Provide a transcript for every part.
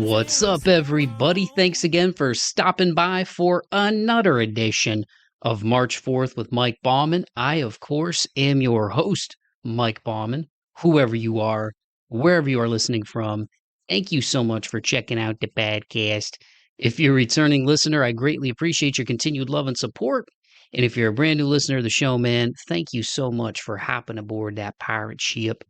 What's up, everybody? Thanks again for stopping by for another edition of March 4th with Mike Bauman. I, of course, am your host, Mike Bauman. Whoever you are, wherever you are listening from, thank you so much for checking out the podcast. If you're a returning listener, I greatly appreciate your continued love and support. And if you're a brand new listener to the show, man, thank you so much for hopping aboard that pirate ship.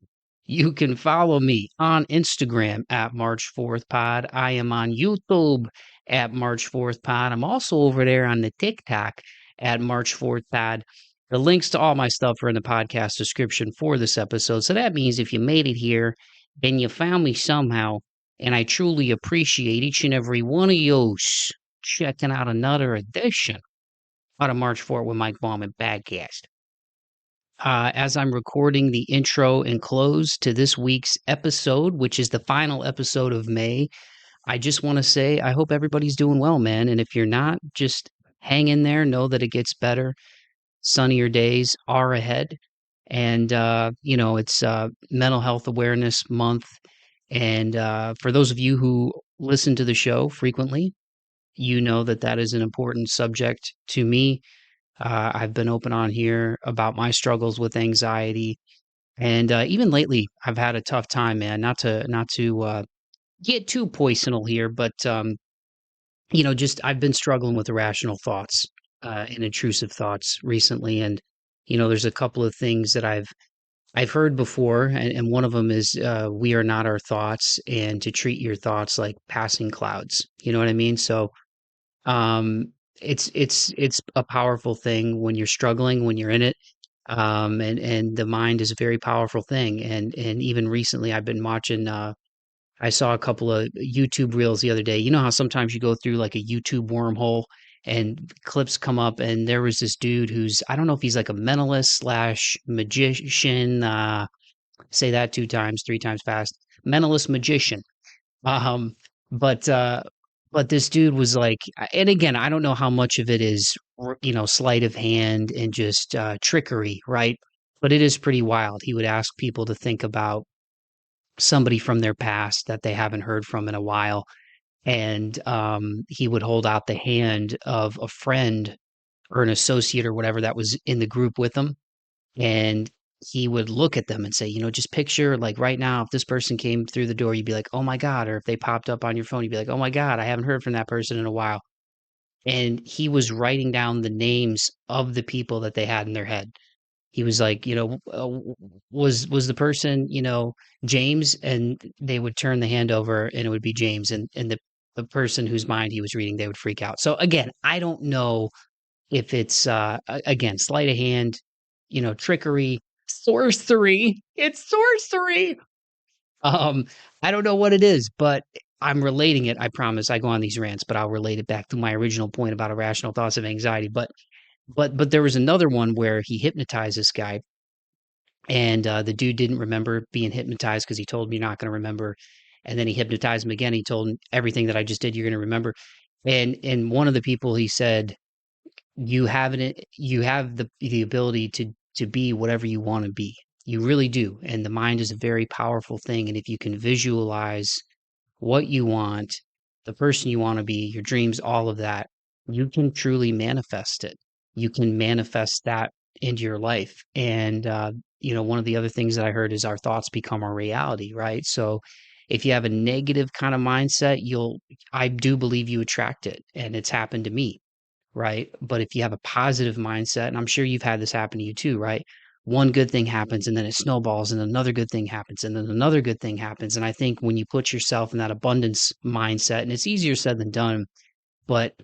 You can follow me on Instagram at March 4th Pod. I am on YouTube at March 4th Pod. I'm also over there on the TikTok at March 4th Pod. The links to all my stuff are in the podcast description for this episode. So that means if you made it here, then you found me somehow. And I truly appreciate each and every one of you checking out another edition out of March 4th with Mike Bauman Podcast. As I'm recording the intro and close to this week's episode, which is the final episode of May, I just want to say I hope everybody's doing well, man. And if you're not, just hang in there. Know that it gets better. Sunnier days are ahead. And, it's Mental Health Awareness Month. And for those of you who listen to the show frequently, you know that that is an important subject to me. I've been open on here about my struggles with anxiety, and even lately, I've had a tough time, man. Not to get too personal here, but just I've been struggling with irrational thoughts and intrusive thoughts recently, and there's a couple of things that I've heard before, and one of them is we are not our thoughts, and to treat your thoughts like passing clouds. You know what I mean? So. Um, it's a powerful thing when you're struggling, when you're in it. And the mind is a very powerful thing. And even recently I've been watching I saw a couple of YouTube reels the other day. You know how sometimes you go through like a YouTube wormhole and clips come up, and there was this dude who's, I don't know if he's like a mentalist slash magician, say that two times, three times fast, mentalist magician. Um, but this dude was like, and again, I don't know how much of it is, sleight of hand and just trickery, right? But it is pretty wild. He would ask people to think about somebody from their past that they haven't heard from in a while, and he would hold out the hand of a friend or an associate or whatever that was in the group with them, and he would look at them and say, just picture like right now, if this person came through the door, you'd be like, oh my God. Or if they popped up on your phone, you'd be like, oh my God, I haven't heard from that person in a while. And he was writing down the names of the people that they had in their head. He was like, was the person, James? And they would turn the hand over and it would be James. And the person whose mind he was reading, they would freak out. So again, I don't know if it's, again, sleight of hand, trickery, sorcery. It's sorcery. Um, I don't know what it is, but I'm relating it. I promise. I go on these rants, but I'll relate it back to my original point about irrational thoughts of anxiety. But there was another one where he hypnotized this guy, and the dude didn't remember being hypnotized because he told me you're not going to remember, and then he hypnotized him again. He told him everything that I just did, you're going to remember. And one of the people, he said, you have the ability to be whatever you want to be. You really do. And the mind is a very powerful thing. And if you can visualize what you want, the person you want to be, your dreams, all of that, you can truly manifest it. You can manifest that into your life. And one of the other things that I heard is our thoughts become our reality, right? So if you have a negative kind of mindset, I do believe you attract it. And it's happened to me. Right. But if you have a positive mindset, and I'm sure you've had this happen to you too, right? One good thing happens and then it snowballs and another good thing happens and then another good thing happens. And I think when you put yourself in that abundance mindset, and it's easier said than done, but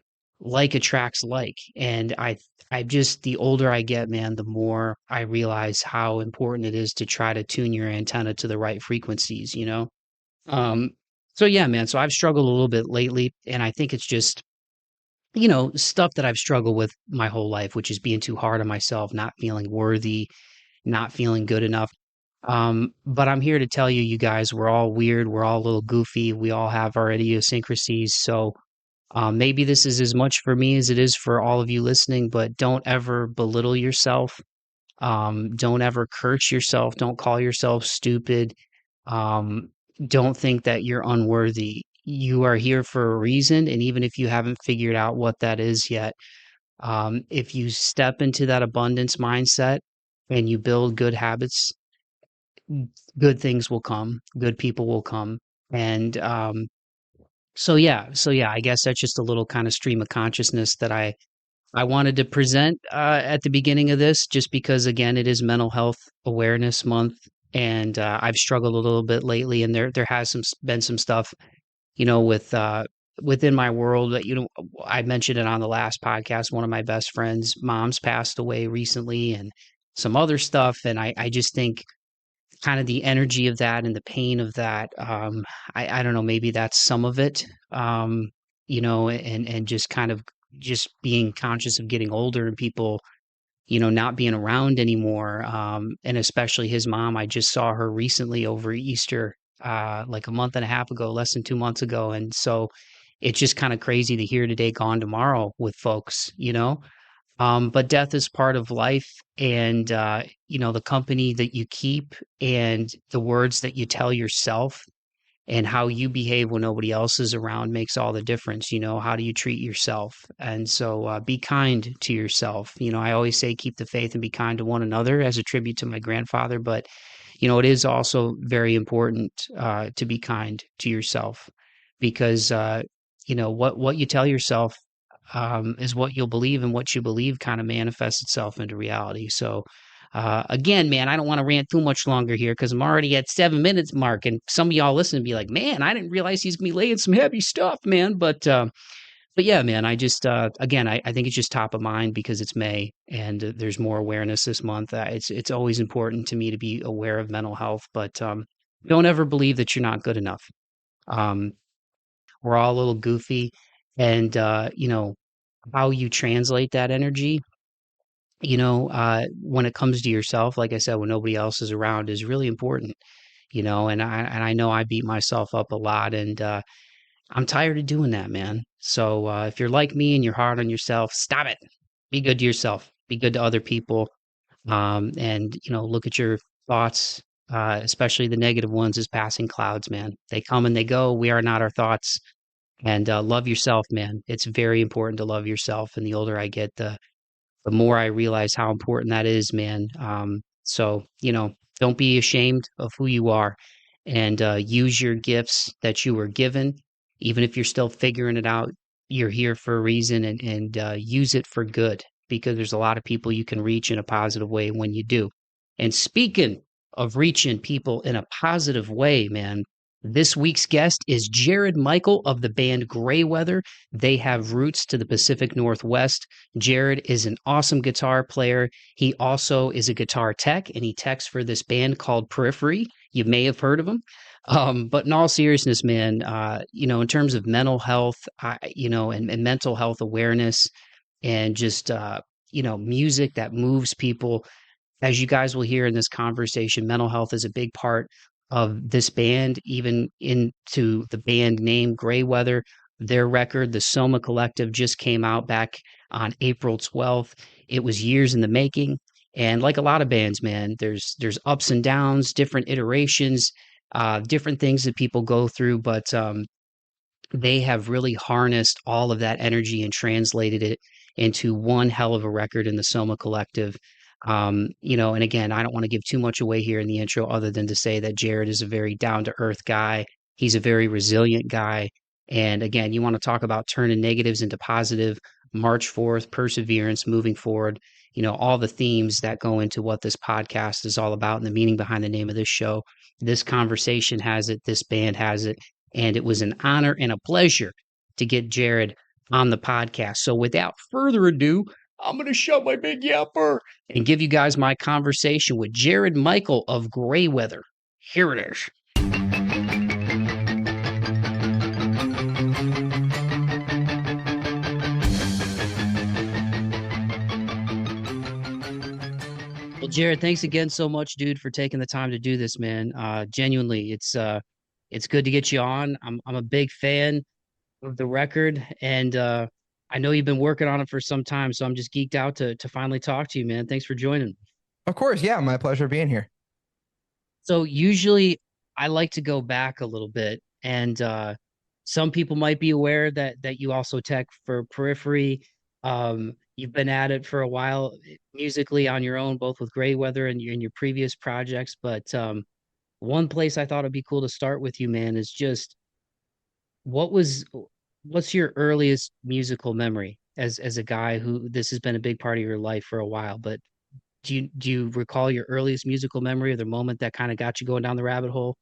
like attracts like. And I just, the older I get, man, the more I realize how important it is to try to tune your antenna to the right frequencies, Um, so yeah, man. So I've struggled a little bit lately, and I think it's just, stuff that I've struggled with my whole life, which is being too hard on myself, not feeling worthy, not feeling good enough. But I'm here to tell you, you guys, we're all weird. We're all a little goofy. We all have our idiosyncrasies. So maybe this is as much for me as it is for all of you listening, but don't ever belittle yourself. Don't ever curse yourself. Don't call yourself stupid. Um, don't think that you're unworthy. you are here for a reason. And even if you haven't figured out what that is yet, if you step into that abundance mindset and you build good habits, good things will come, good people will come. And so yeah, I guess that's just a little kind of stream of consciousness that I wanted to present at the beginning of this, just because again, it is Mental Health Awareness Month, and I've struggled a little bit lately, and there has been some stuff, with within my world that I mentioned it on the last podcast. One of my best friends' moms passed away recently, and some other stuff, and I just think kind of the energy of that and the pain of that. I don't know, maybe that's some of it. And just kind of just being conscious of getting older and people, not being around anymore. And especially his mom. I just saw her recently over Easter, like a month and a half ago, less than 2 months ago. And so it's just kind of crazy to hear today, gone tomorrow with folks. But death is part of life, and the company that you keep and the words that you tell yourself and how you behave when nobody else is around makes all the difference. How do you treat yourself? And so be kind to yourself. I always say keep the faith and be kind to one another as a tribute to my grandfather, but it is also very important to be kind to yourself, because what you tell yourself is what you'll believe, and what you believe kind of manifests itself into reality. So, again, man, I don't want to rant too much longer here because I'm already at 7 minutes mark, and some of y'all listen and be like, "Man, I didn't realize he's gonna be laying some heavy stuff, man." But yeah, man, I just again, I think it's just top of mind because it's May and there's more awareness this month. It's always important to me to be aware of mental health, but don't ever believe that you're not good enough. Um, we're all a little goofy, and how you translate that energy, when it comes to yourself, like I said, when nobody else is around, is really important. And I know I beat myself up a lot, and I'm tired of doing that, man. So if you're like me and you're hard on yourself, stop it. Be good to yourself. Be good to other people. And look at your thoughts, especially the negative ones, as passing clouds, man. They come and they go. We are not our thoughts. And love yourself, man. It's very important to love yourself. And the older I get, the more I realize how important that is, man. So, don't be ashamed of who you are, and use your gifts that you were given. Even if you're still figuring it out, you're here for a reason, and use it for good, because there's a lot of people you can reach in a positive way when you do. And speaking of reaching people in a positive way, man, this week's guest is Jared Michael of the band GrayWeather. They have roots to the Pacific Northwest. Jared is an awesome guitar player. He also is a guitar tech, and he techs for this band called Periphery. You may have heard of him. But in all seriousness, man, in terms of mental health, and mental health awareness, and just, music that moves people, as you guys will hear in this conversation, mental health is a big part of this band, even into the band name GrayWeather. Their record, the Soma Collective, just came out back on April 12th. It was years in the making. And like a lot of bands, man, there's ups and downs, different iterations, different things that people go through. But they have really harnessed all of that energy and translated it into one hell of a record in the Soma Collective. And again, I don't want to give too much away here in the intro, other than to say that Jared is a very down to earth guy. He's a very resilient guy. And again, you want to talk about turning negatives into positive, march forth, perseverance, moving forward, all the themes that go into what this podcast is all about and the meaning behind the name of this show. This conversation has it, this band has it. And it was an honor and a pleasure to get Jared on the podcast. So without further ado, I'm going to shut my big yapper and give you guys my conversation with Jared Michael of GrayWeather. Here it is. Well, Jared, thanks again so much, dude, for taking the time to do this, man. Genuinely, it's good to get you on. I'm a big fan of the record, and I know you've been working on it for some time, so I'm just geeked out to finally talk to you, man. Thanks for joining. Of course, yeah, my pleasure being here. So usually I like to go back a little bit and some people might be aware that you also tech for Periphery. You've been at it for a while musically on your own, both with GrayWeather and in your previous projects. But one place I thought it'd be cool to start with you, man, is just what was what's your earliest musical memory as a guy who this has been a big part of your life for a while, but do you recall your earliest musical memory or the moment that kind of got you going down the rabbit hole?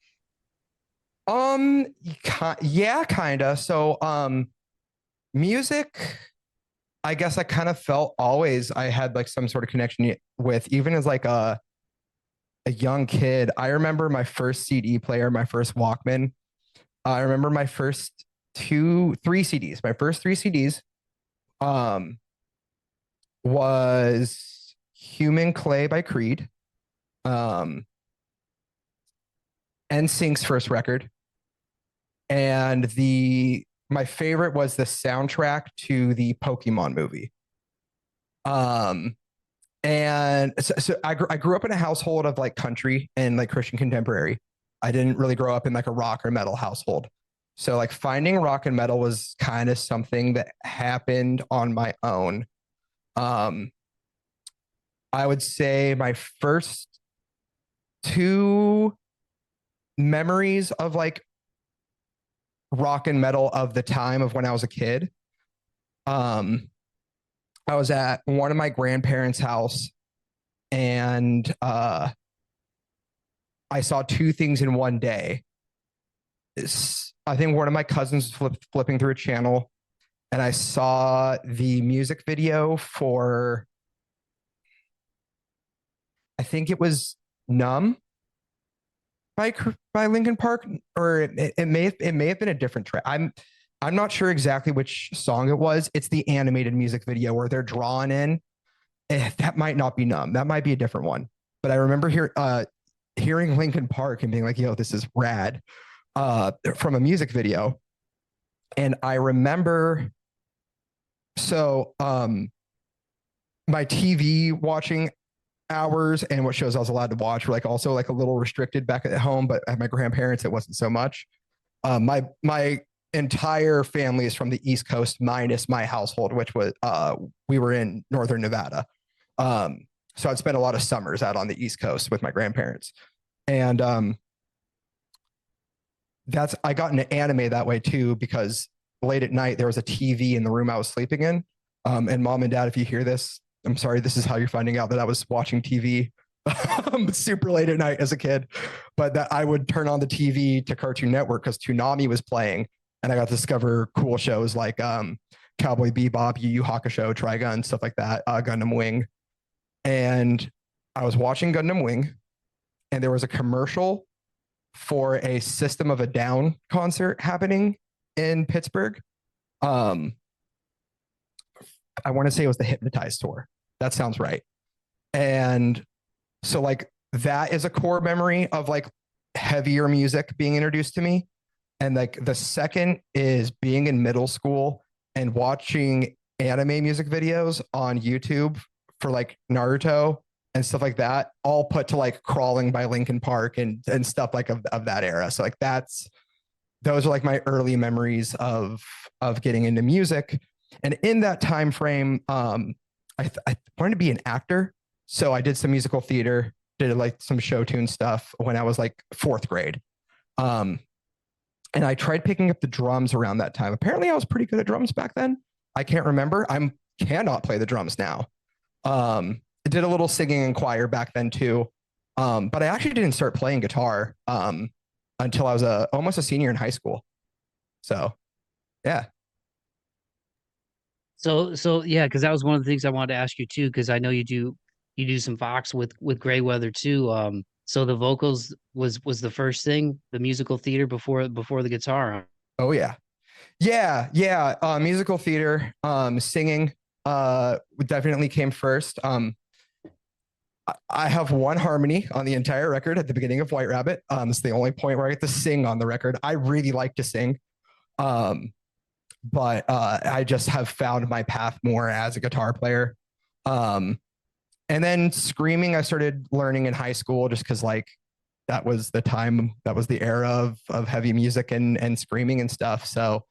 Um, yeah, kind of. So, music, I guess I kind of felt always I had like some sort of connection with, even as like a young kid. I remember my first CD player, my first Walkman. I remember my first three CDs. My first three CDs, um, was Human Clay by Creed, um, NSYNC's first record, and the my favorite was the soundtrack to the Pokemon movie. Um, and I grew up in a household of like country and like Christian contemporary. I didn't really grow up in like a rock or metal household. So like finding rock and metal was kind of something that happened on my own. Um, I would say my first two memories of like rock and metal of the time of when I was a kid. Um, I was at one of my grandparents' house, and I saw two things in one day. I think one of my cousins flipping through a channel, and I saw the music video for, I think it was "Numb" by Linkin Park, or it may have been a different track. I'm not sure exactly which song it was. It's the animated music video where they're drawn in. That might not be Numb. That might be a different one. But I remember hearing Linkin Park and being like, "Yo, this is rad," from a music video. And I remember, so my TV watching hours and what shows I was allowed to watch were like also like a little restricted back at home, but at my grandparents it wasn't so much. My entire family is from the East Coast, minus my household, which was we were in Northern Nevada. So I'd spent a lot of summers out on the East Coast with my grandparents, and I got into anime that way too, because late at night there was a TV in the room I was sleeping in. And mom and dad, if you hear this, I'm sorry, this is how you're finding out that I was watching TV super late at night as a kid. But that I would turn on the TV to Cartoon Network because Toonami was playing, and I got to discover cool shows like Cowboy Bebop, Yu Yu Hakusho, Trigun, stuff like that, Gundam Wing. And I was watching Gundam Wing, and there was a commercial for a System of a Down concert happening in Pittsburgh. I want to say it was the Hypnotize tour. That sounds right. And so like that is a core memory of like heavier music being introduced to me. And like the second is being in middle school and watching anime music videos on YouTube for like Naruto and stuff like that, all put to like Crawling by Linkin Park and stuff like of that era. So like those are like my early memories of getting into music. And in that time frame, I wanted to be an actor. So I did some musical theater, did like some show tune stuff when I was like fourth grade. And I tried picking up the drums around that time. Apparently I was pretty good at drums back then. I can't remember. I cannot play the drums now. I did a little singing in choir back then too. But I actually didn't start playing guitar until I was almost a senior in high school. So yeah. So yeah, because that was one of the things I wanted to ask you too, because I know you do some Vox with GrayWeather too. So the vocals was the first thing, the musical theater before the guitar. Huh? Oh yeah. Yeah. Musical theater, singing, definitely came first. I have one harmony on the entire record at the beginning of White Rabbit. It's the only point where I get to sing on the record. I really like to sing. But I just have found my path more as a guitar player. And then screaming, I started learning in high school just because like that was the time, that was the era of heavy music and screaming and stuff. So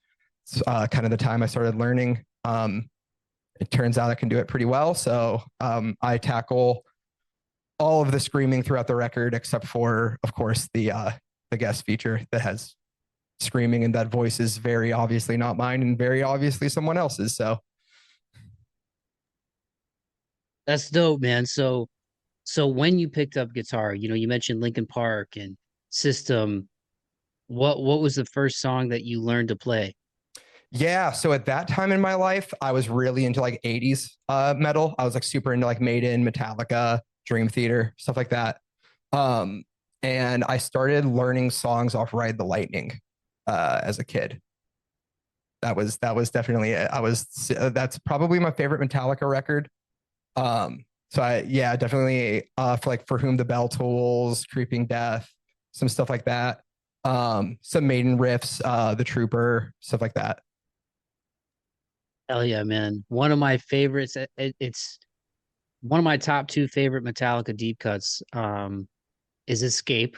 it's kind of the time I started learning. It turns out I can do it pretty well. So I tackle all of the screaming throughout the record, except for, of course, the guest feature that has screaming, and that voice is very obviously not mine and very obviously someone else's. So That's dope, man. So when you picked up guitar, you mentioned Linkin Park and System. What was the first song that you learned to play? yeah, so at that time in my life, I was really into like 80s metal. I was like super into like Maiden, Metallica, Dream Theater, stuff like that. Um, and I started learning songs off Ride the Lightning as a kid. That was definitely it. That's probably my favorite Metallica record. So yeah, definitely for like For Whom the Bell Tolls, Creeping Death, some stuff like that. Some Maiden riffs, The Trooper, stuff like that. Hell yeah, man. One of my favorites. It's one of my top two favorite Metallica deep cuts. Is Escape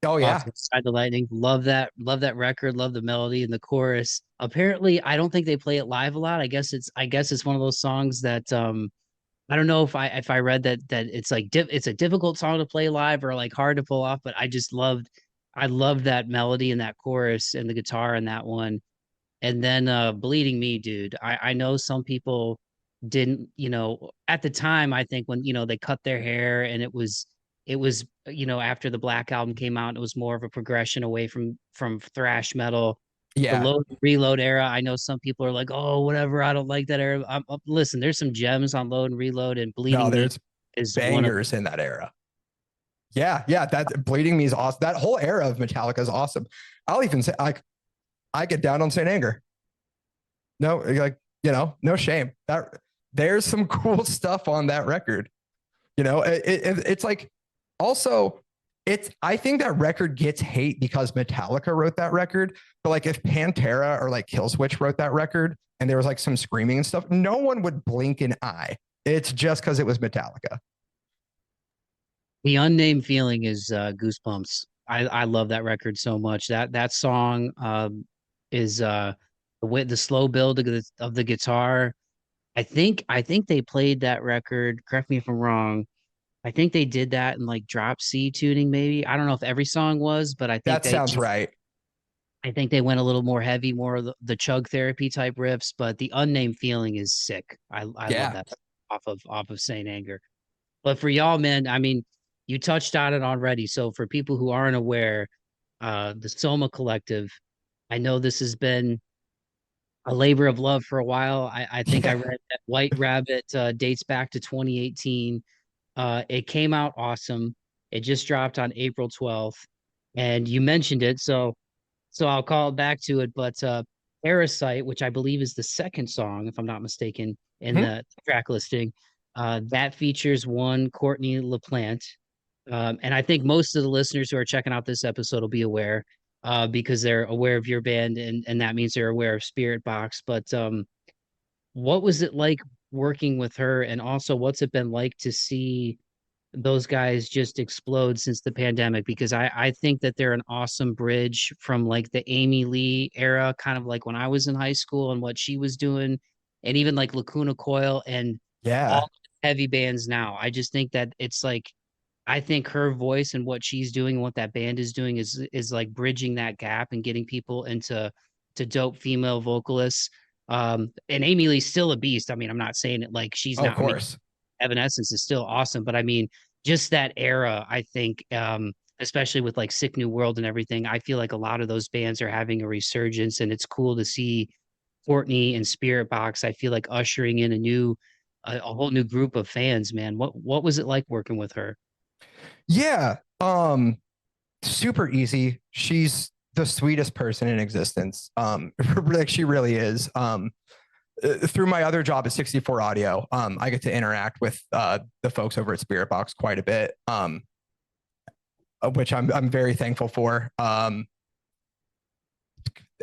Oh off yeah, Inside the Lightning. Love that record. Love the melody and the chorus. Apparently, I don't think they play it live a lot. I guess it's one of those songs that I don't know if I read that it's like it's a difficult song to play live or like hard to pull off, but I loved that melody and that chorus and the guitar in that one. And then Bleeding Me, dude. I know some people didn't, at the time, I think when, they cut their hair and it was, after the Black Album came out, it was more of a progression away from thrash metal. The yeah. Load and Reload era, I know some people are like, "Oh, whatever, I don't like that era." Listen, there's some gems on Load and Reload, and No, Bleeding Me there's is one of bangers in that era. Yeah, yeah. That Bleeding Me is awesome. That whole era of Metallica is awesome. I'll even say I get down on Saint Anger. No, like, no shame. There's some cool stuff on that record. It's like, also, I think that record gets hate because Metallica wrote that record. But like if Pantera or like Killswitch wrote that record and there was like some screaming and stuff, no one would blink an eye. It's just because it was Metallica. The Unnamed Feeling is Goosebumps. I love that record so much. That song is the slow build of the guitar. I think they played that record. Correct me if I'm wrong. I think they did that in like drop C tuning, maybe. I don't know if every song was, but That sounds right. I think they went a little more heavy, more of the chug therapy type riffs. But the Unnamed Feeling is sick. I love Yeah. that off of Saint Anger. But for y'all, man, I mean, you touched on it already. So for people who aren't aware, the Soma Collective, I know this has been a labor of love for a while. I think I Yeah. read that White Rabbit dates back to 2018. It came out awesome. It just dropped on April 12th, and you mentioned it, so I'll call it back to it. But Parasite, which I believe is the second song, if I'm not mistaken, in Mhm. the track listing, that features one Courtney LaPlante. And I think most of the listeners who are checking out this episode will be aware because they're aware of your band, and that means they're aware of Spiritbox. But what was it like working with her? And also, what's it been like to see those guys just explode since the pandemic? Because I think that they're an awesome bridge from like the Amy Lee era, kind of like when I was in high school and what she was doing, and even like Lacuna Coil and Yeah. all heavy bands now. I just think that it's like I think her voice and what she's doing and what that band is doing is like bridging that gap and getting people into to dope female vocalists. And Amy Lee's still a beast. I mean, I'm not saying it like she's Oh, of not. I mean, course. Evanescence is still awesome, but I mean, just that era, I think, especially with like Sick New World and everything, I feel like a lot of those bands are having a resurgence, and it's cool to see Courtney and Spiritbox. I feel like ushering in a whole new group of fans. Man, what was it like working with her? Yeah. Super easy. She's the sweetest person in existence. Like she really is. Through my other job at 64 Audio, I get to interact with the folks over at Spiritbox quite a bit, which I'm very thankful for.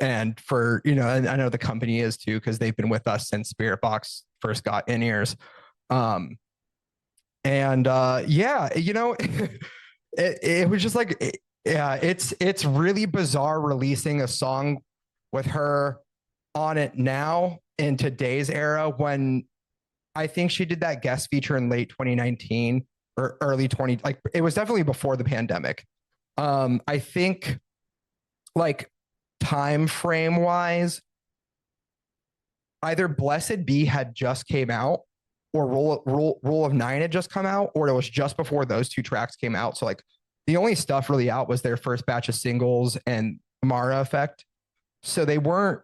And for, and I know the company is too, because they've been with us since Spiritbox first got in ears. And yeah, it was just like, yeah, it's really bizarre releasing a song with her on it now in today's era when I think she did that guest feature in late 2019 or early 20, like it was definitely before the pandemic. I think like time frame wise, either Blessed Be had just came out or Rule of Nine had just come out, or it was just before those two tracks came out. So like the only stuff really out was their first batch of singles and Mara Effect. So they weren't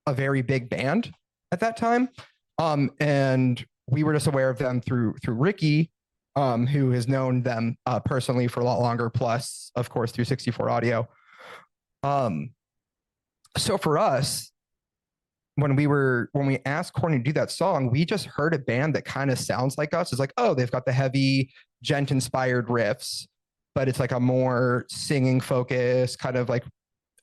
a very big band at that time. And we were just aware of them through Ricky, who has known them personally for a lot longer, plus of course through 64 Audio. So for us, when we asked Courtney to do that song, we just heard a band that kind of sounds like us. It's like, oh, they've got the heavy gent inspired riffs, but it's like a more singing focus, kind of like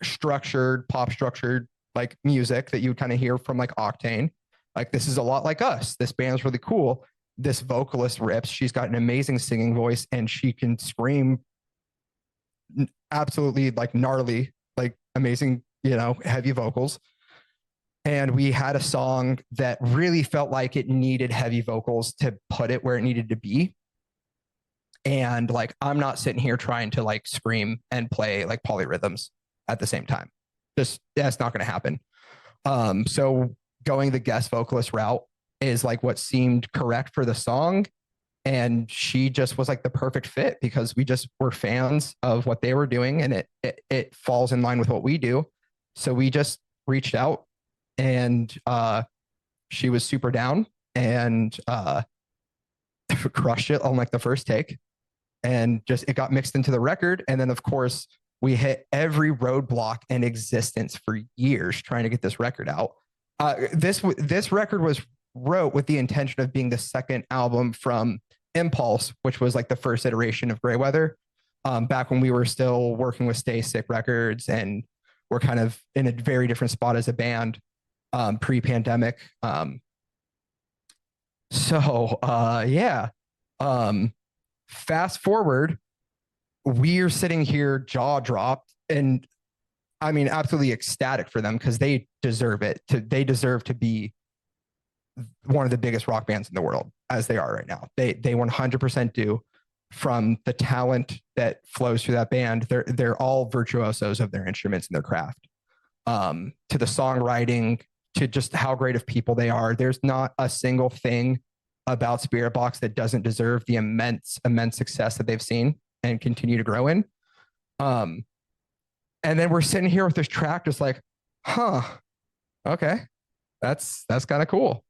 structured, pop structured like music that you would kind of hear from like Octane. Like this is a lot like us. This band's really cool. This vocalist rips. She's got an amazing singing voice and she can scream absolutely like gnarly, like amazing, heavy vocals. And we had a song that really felt like it needed heavy vocals to put it where it needed to be. And like, I'm not sitting here trying to like scream and play like polyrhythms at the same time. Just that's not going to happen. So going the guest vocalist route is like what seemed correct for the song. And she just was like the perfect fit because we just were fans of what they were doing and it falls in line with what we do. So we just reached out and she was super down and crushed it on like the first take and just it got mixed into the record. And then of course we hit every roadblock in existence for years trying to get this record out. This record was wrote with the intention of being the second album from Impulse, which was like the first iteration of GrayWeather, back when we were still working with Stay Sick Records and we're kind of in a very different spot as a band pre-pandemic. Yeah. Fast forward, we're sitting here jaw dropped and I mean absolutely ecstatic for them because they deserve it. They deserve to be one of the biggest rock bands in the world as they are right now. They 100% do. From the talent that flows through that band, they're all virtuosos of their instruments and their craft. To the songwriting, to just how great of people they are. There's not a single thing about Spiritbox that doesn't deserve the immense success that they've seen and continue to grow in. And then we're sitting here with this track just like, okay, that's kind of cool.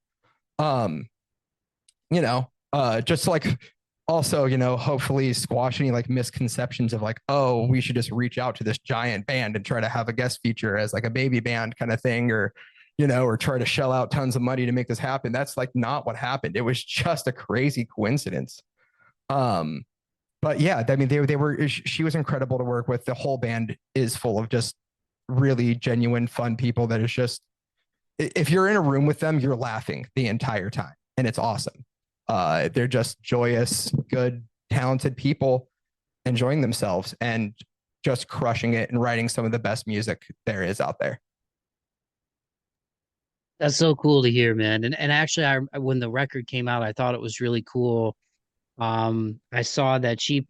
Just like also, hopefully squash any like misconceptions of like, oh, we should just reach out to this giant band and try to have a guest feature as like a baby band kind of thing, or try to shell out tons of money to make this happen. That's like not what happened. It was just a crazy coincidence. But yeah, I mean, she was incredible to work with. The whole band is full of just really genuine, fun people that is just, if you're in a room with them, you're laughing the entire time and it's awesome. They're just joyous, good, talented people enjoying themselves and just crushing it and writing some of the best music there is out there. That's so cool to hear, man. And actually, when the record came out, I thought it was really cool. I saw that she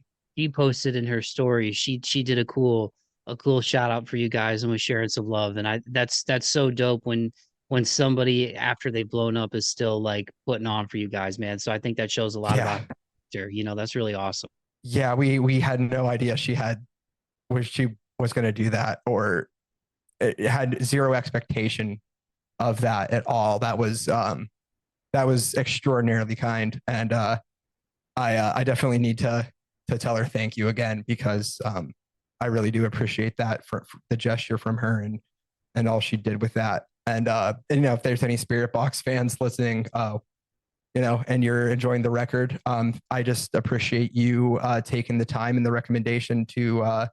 posted in her story. She did a cool shout out for you guys and was sharing some love. And that's so dope when somebody after they've blown up is still like putting on for you guys, man. So I think that shows a lot about her. That's really awesome. Yeah, we had no idea she was going to do that, or it had zero expectation of that at all. That was extraordinarily kind, and I definitely need to tell her thank you again because I really do appreciate that for the gesture from her and all she did with that. And if there's any Spiritbox fans listening, and you're enjoying the record, I just appreciate you taking the time and the recommendation to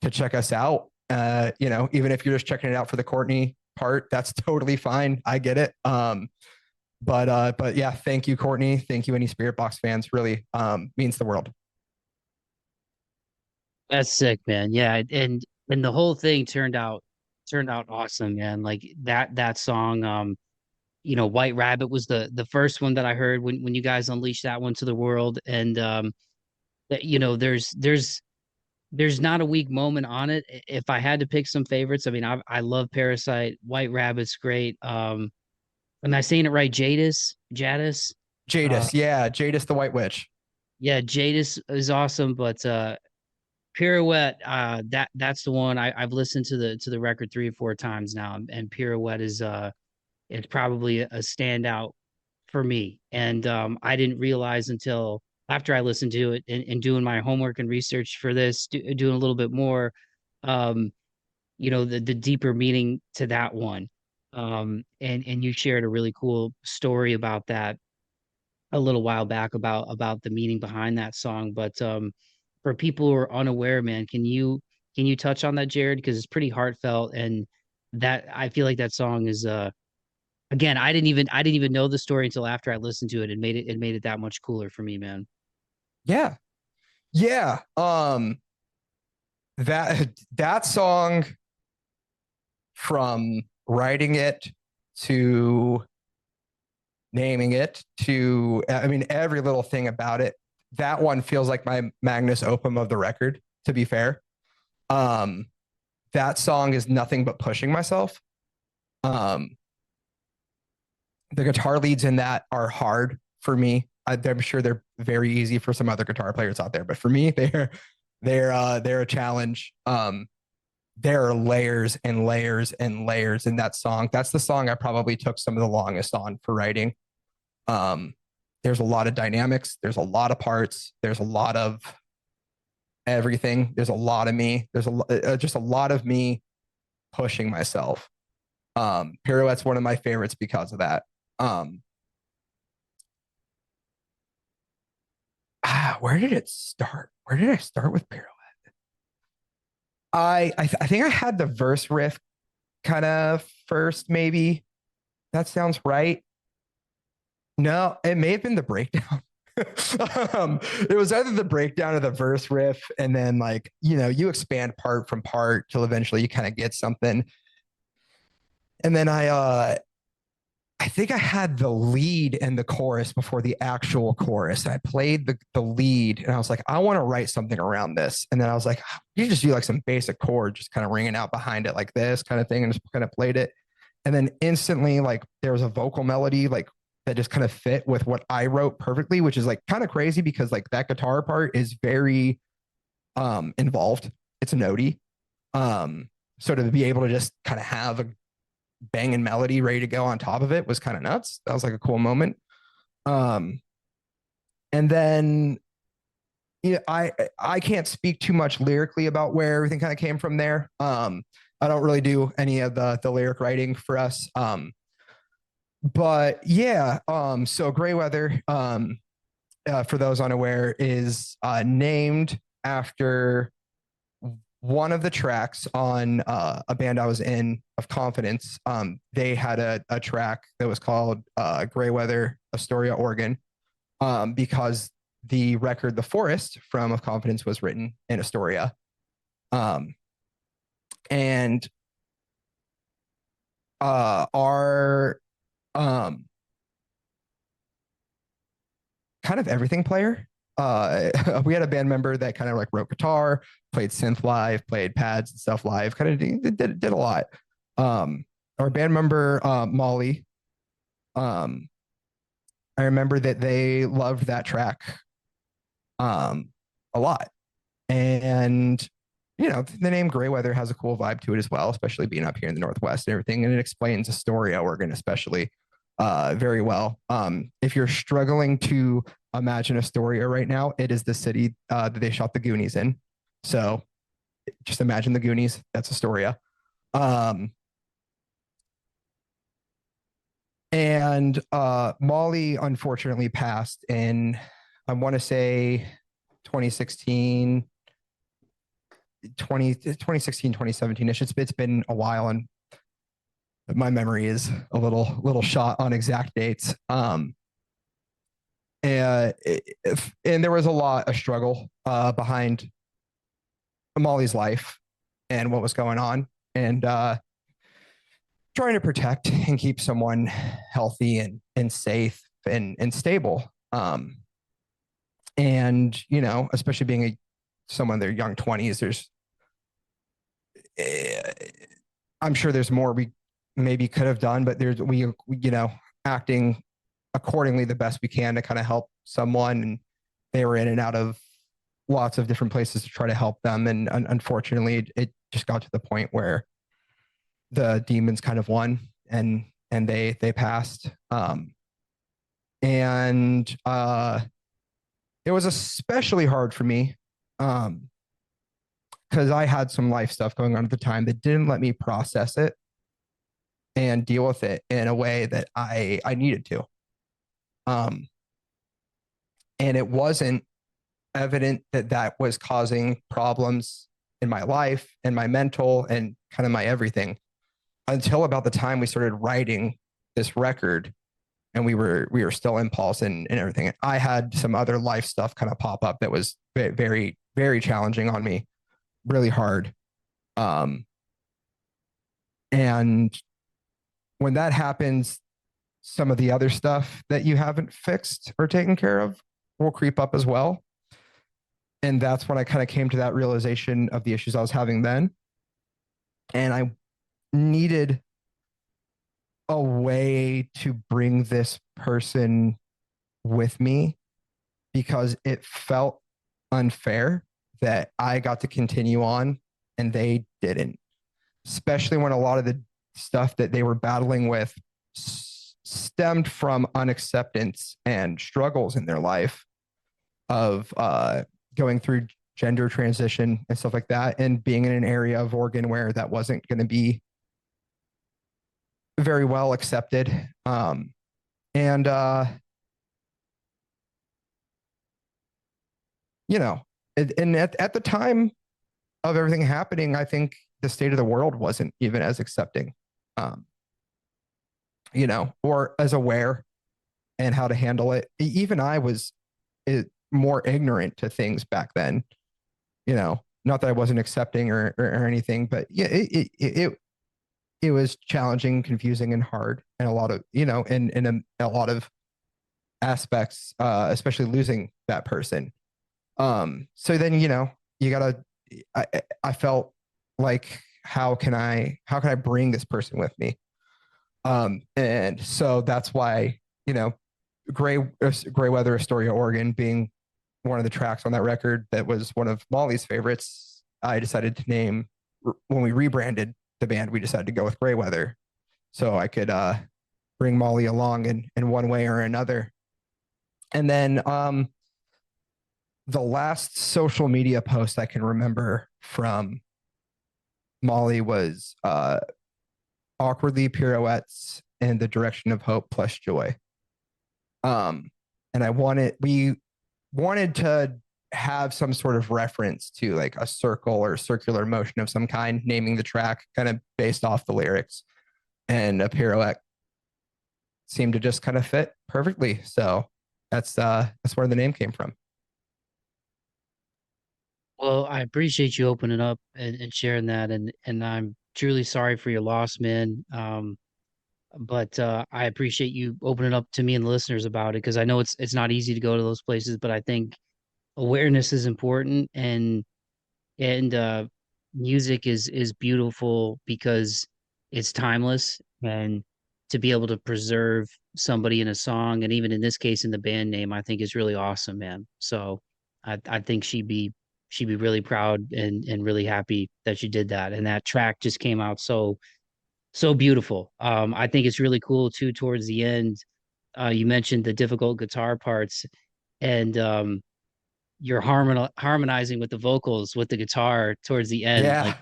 check us out. Even if you're just checking it out for the Courtney part, that's totally fine. I get it. But yeah, thank you, Courtney. Thank you, any Spiritbox fans. Really means the world. That's sick, man. Yeah, and the whole thing turned out awesome, man. Like that song, White Rabbit was the first one that I heard when you guys unleashed that one to the world, and that there's not a weak moment on it. If I had to pick some favorites, I mean, I love Parasite, White Rabbit's great. Am I saying it right? Jadis. Uh, Jadis, yeah, Jadis the White Witch. yeah, Jadis is awesome, but Pirouette, that's the one I've listened to the record 3 or 4 times now, and Pirouette is it's probably a standout for me. And I didn't realize until after I listened to it and doing my homework and research for this, doing a little bit more, um, the deeper meaning to that one. And you shared a really cool story about that a little while back about the meaning behind that song. But for people who are unaware, man, can you touch on that, Jared? Because it's pretty heartfelt, and that I feel like that song is again, I didn't even know the story until after I listened to it. It made it that much cooler for me, man. Yeah. Yeah. That song, from writing it to naming it to, I mean, every little thing about it, that one feels like my magnus opum of the record, to be fair. Um, that song is nothing but pushing myself. Um, the guitar leads in that are hard for me. I'm sure they're very easy for some other guitar players out there, but for me, they're a challenge. There are layers and layers and layers in that song. That's the song I probably took some of the longest on for writing. Um, there's a lot of dynamics. There's a lot of parts. There's a lot of everything. There's a lot of me. There's just a lot of me pushing myself. Pirouette's one of my favorites because of that. Um, where did it start? Where did I start with Pirouette? I think I had the verse riff kind of first, maybe. That sounds right. No, it may have been the breakdown. It was either the breakdown of the verse riff, and then like you expand part from part till eventually you kind of get something. And then I think I had the lead and the chorus before the actual chorus. I played the lead and I was like, I want to write something around this. And then I was like, you just do like some basic chord, just kind of ringing out behind it like this kind of thing, and just kind of played it. And then instantly, like there was a vocal melody like that just kind of fit with what I wrote perfectly, which is like kind of crazy because like that guitar part is very involved. It's a notey. So to be able to just kind of have a banging melody ready to go on top of it was kind of nuts. That was like a cool moment. Um, and then I can't speak too much lyrically about where everything kind of came from there. I don't really do any of the lyric writing for us. But yeah, so GrayWeather, for those unaware, is named after one of the tracks on a band I was in of Confidence. They had a track that was called GrayWeather, Astoria, Oregon, because the record The Forest from Of Confidence was written in Astoria. And our kind of everything player. We had a band member that kind of like wrote guitar, played synth live, played pads and stuff live, kind of did a lot. Our band member, Molly, I remember that they loved that track a lot. And, the name GrayWeather has a cool vibe to it as well, especially being up here in the Northwest and everything. And it explains Astoria, Oregon, especially very well. If you're struggling to imagine Astoria right now, it is the city that they shot the Goonies in. So just imagine the Goonies. That's Astoria. And Molly unfortunately passed in, I want to say 2016, 2016, 2017-ish. It's been a while, and my memory is a little shot on exact dates. And there was a struggle behind Molly's life and what was going on, and trying to protect and keep someone healthy and safe and stable. And especially being someone in their young 20s, eh, I'm sure there's more we maybe could have done, but we acting accordingly the best we can to kind of help someone. And they were in and out of lots of different places to try to help them. And unfortunately, it just got to the point where the demons kind of won, and they passed. And it was especially hard for me because I had some life stuff going on at the time that didn't let me process it and deal with it in a way that I needed to. And it wasn't evident that that was causing problems in my life and my mental and kind of my everything until about the time we started writing this record, and we were still impulse and everything. I had some other life stuff kind of pop up that was very, very challenging on me, really hard. And when that happens, some of the other stuff that you haven't fixed or taken care of will creep up as well. And that's when I kind of came to that realization of the issues I was having then. And I needed a way to bring this person with me because it felt unfair that I got to continue on and they didn't, especially when a lot of the stuff that they were battling with stemmed from unacceptance and struggles in their life of going through gender transition and stuff like that, and being in an area of Oregon where that wasn't going to be very well accepted. And you know, and at the time of everything happening, I think the state of the world wasn't even as accepting, or as aware and how to handle it. Even I was more ignorant to things back then. Not that I wasn't accepting or anything, but yeah, it was challenging, confusing, and hard, and a lot of a lot of aspects, especially losing that person. So then you gotta. I felt like how can I bring this person with me? And so that's why GrayWeather, Astoria, Oregon, being one of the tracks on that record that was one of Molly's favorites. I decided to name, when we rebranded the band, we decided to go with GrayWeather, so I could bring Molly along in one way or another. And then the last social media post I can remember from Molly was awkwardly pirouettes in the direction of hope plus joy. And we wanted to have some sort of reference to like a circle or circular motion of some kind, naming the track kind of based off the lyrics, and a pirouette seemed to just kind of fit perfectly. So that's where the name came from. Well, I appreciate you opening up and sharing that, and I'm truly sorry for your loss, man. But I appreciate you opening up to me and the listeners about it, because I know it's not easy to go to those places, but I think awareness is important, and music is beautiful because it's timeless, and to be able to preserve somebody in a song, and even in this case in the band name, I think is really awesome, man. So I think she'd be really proud and really happy that you did that, and that track just came out so beautiful. I think it's really cool too. Towards the end, you mentioned the difficult guitar parts, and you're harmonizing with the vocals with the guitar towards the end. Yeah.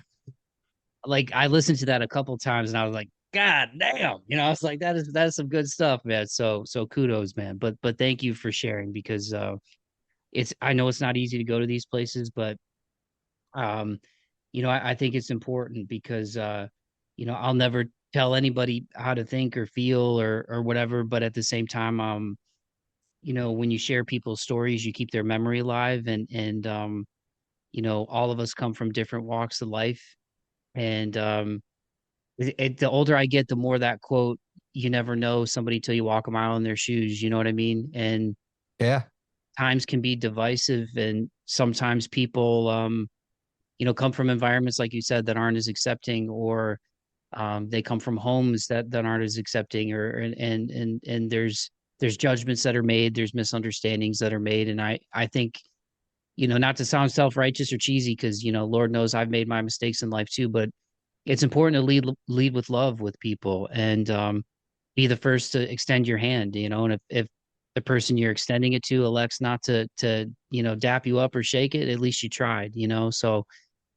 Like I listened to that a couple times, and I was like, God damn, I was like, that is some good stuff, man. So kudos, man. But thank you for sharing, because I know it's not easy to go to these places, but um, I think it's important because I'll never tell anybody how to think or feel or whatever, but at the same time, when you share people's stories, you keep their memory alive, and all of us come from different walks of life. And the older I get, the more that quote, you never know somebody till you walk a mile in their shoes. You know what I mean? And Yeah. times can be divisive. And sometimes people, come from environments, like you said, that aren't as accepting, or they come from homes that aren't as accepting, or and there's judgments that are made, there's misunderstandings that are made. And I think, not to sound self-righteous or cheesy, because, Lord knows I've made my mistakes in life too, but it's important to lead with love with people, and be the first to extend your hand, and if the person you're extending it to elects not to dap you up or shake it, at least you tried, so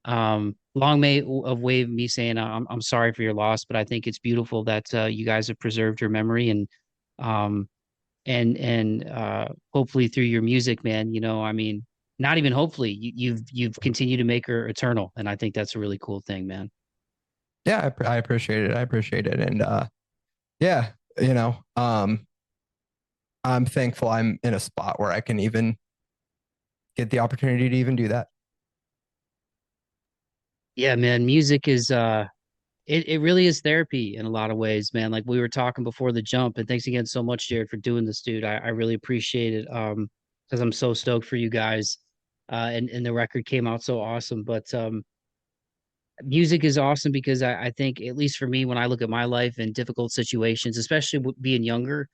long may of way of me saying I'm sorry for your loss, but I think it's beautiful that you guys have preserved your memory, um and hopefully through your music, man, I mean, not even hopefully, you've continued to make her eternal, and I think that's a really cool thing, man. Yeah, I appreciate it. I appreciate it. And yeah, you know, I'm thankful I'm in a spot where I can even get the opportunity to even do that. Yeah, man, music is it really is therapy in a lot of ways, man. Like we were talking before the jump, and thanks again so much, Jared, for doing this, dude. I really appreciate it. Because I'm so stoked for you guys. And the record came out so awesome. But music is awesome because I think, at least for me, when I look at my life in difficult situations, especially being younger,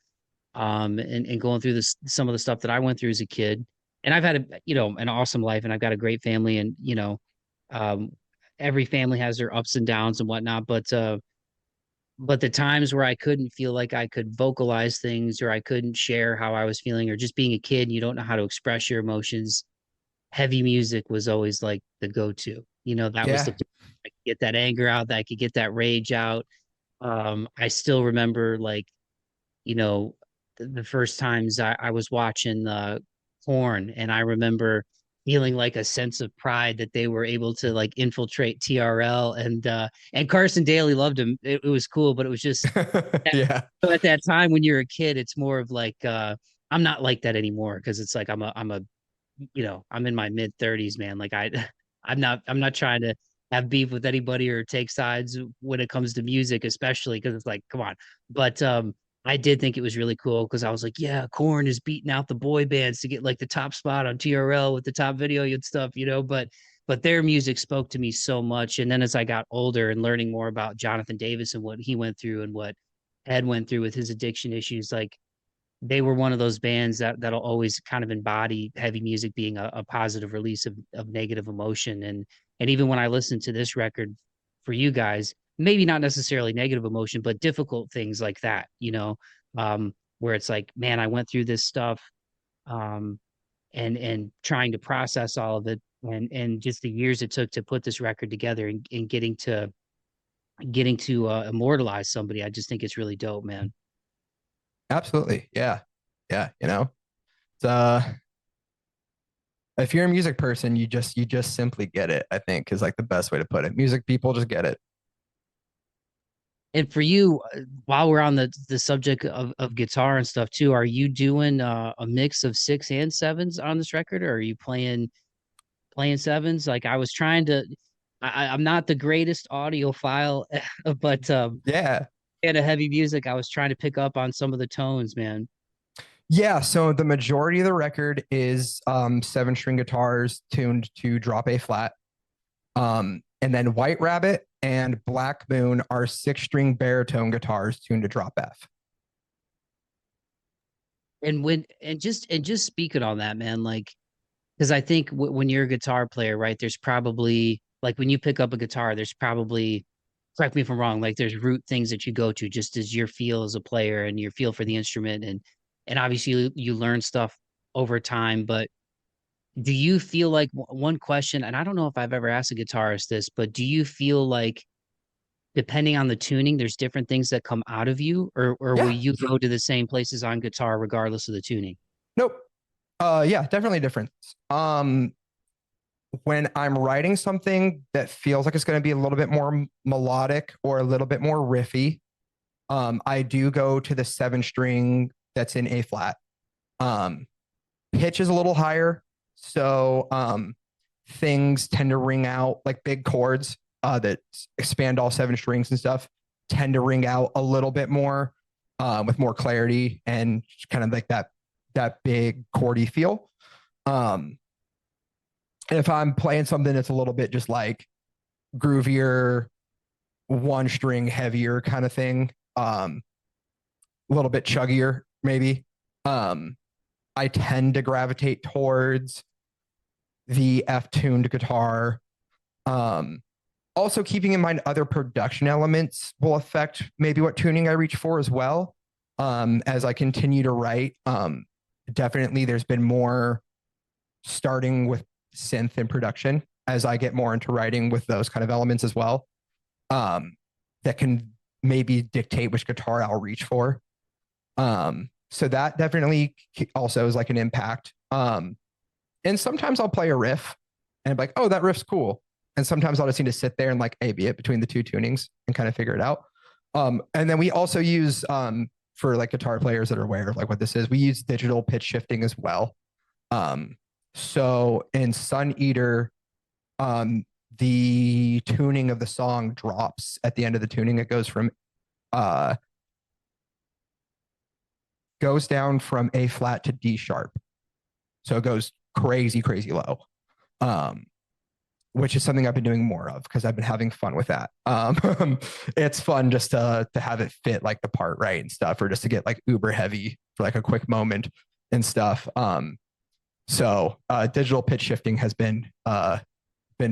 and going through some of the stuff that I went through as a kid. And I've had an awesome life, and I've got a great family, and um every family has their ups and downs and whatnot, but the times where I couldn't feel like I could vocalize things, or I couldn't share how I was feeling, or just being a kid and you don't know how to express your emotions, heavy music was always like the go-to. That was the Yeah. I could get that anger out, that I could get that rage out. I still remember, like, the first times I was watching porn, and I remember feeling like a sense of pride that they were able to like infiltrate TRL, and Carson Daly loved him. It was cool, but it was just Yeah. at that time when you're a kid, it's more of like I'm not like that anymore, because it's like I'm in my mid 30s, man. Like I'm not trying to have beef with anybody or take sides when it comes to music, especially because it's like, come on. But I did think it was really cool, because I was like, yeah, Korn is beating out the boy bands to get like the top spot on TRL with the top video and stuff, but their music spoke to me so much. And then as I got older and learning more about Jonathan Davis and what he went through and what Ed went through with his addiction issues, like, they were one of those bands that'll always kind of embody heavy music being a positive release of negative emotion. And even when I listen to this record for you guys, maybe not necessarily negative emotion, but difficult things like that, where it's like, man, I went through this stuff, um, and trying to process all of it, and just the years it took to put this record together, and getting to immortalize somebody. I just think it's really dope, man. Absolutely. Yeah. Yeah. It's, if you're a music person, you just simply get it, I think is like the best way to put it. Music people just get it. And for you, while we're on the subject of guitar and stuff too, are you doing a mix of six and sevens on this record, or are you playing sevens? Like, I was trying to, I'm not the greatest audiophile, but Yeah. in a heavy music, I was trying to pick up on some of the tones, man. Yeah. So the majority of the record is seven string guitars tuned to drop A flat. And then White Rabbit and Black Moon are six string baritone guitars tuned to drop F. And just speaking on that, man, like, because I think when you're a guitar player, right, there's probably, like, when you pick up a guitar, there's probably, correct me if I'm wrong, like, there's root things that you go to just as your feel as a player and your feel for the instrument, and obviously you learn stuff over time. But do you feel like, one question, and I don't know if I've ever asked a guitarist this, but do you feel like, depending on the tuning, there's different things that come out of you, or will Yeah. you go to the same places on guitar regardless of the tuning? Nope. Yeah, definitely different. Um, when I'm writing something that feels like it's going to be a little bit more melodic or a little bit more riffy, I do go to the seven string that's in A flat. Um, Pitch is a little higher, so things tend to ring out, like big chords that expand all 7 strings and stuff tend to ring out a little bit more with more clarity and kind of like that big chordy feel. If I'm playing something that's a little bit just like groovier, 1 string heavier kind of thing, a little bit chuggier maybe, I tend to gravitate towards the F-tuned guitar. Also keeping in mind other production elements will affect maybe what tuning I reach for as well. As I continue to write, definitely there's been more starting with synth and production as I get more into writing with those kind of elements as well. That can maybe dictate which guitar I'll reach for. So that definitely also is like an impact. And sometimes I'll play a riff and be like, oh, that riff's cool. And sometimes I'll just need to sit there and like A/B it between the 2 tunings and kind of figure it out. And then we also use, for like guitar players that are aware of like what this is, we use digital pitch shifting as well. So in Sun Eater, the tuning of the song drops at the end of the tuning. It goes down from A flat to D sharp. So it goes crazy, crazy low. Which is something I've been doing more of because I've been having fun with that. It's fun just to have it fit like the part right and stuff, or just to get like uber heavy for like a quick moment and stuff. So digital pitch shifting has been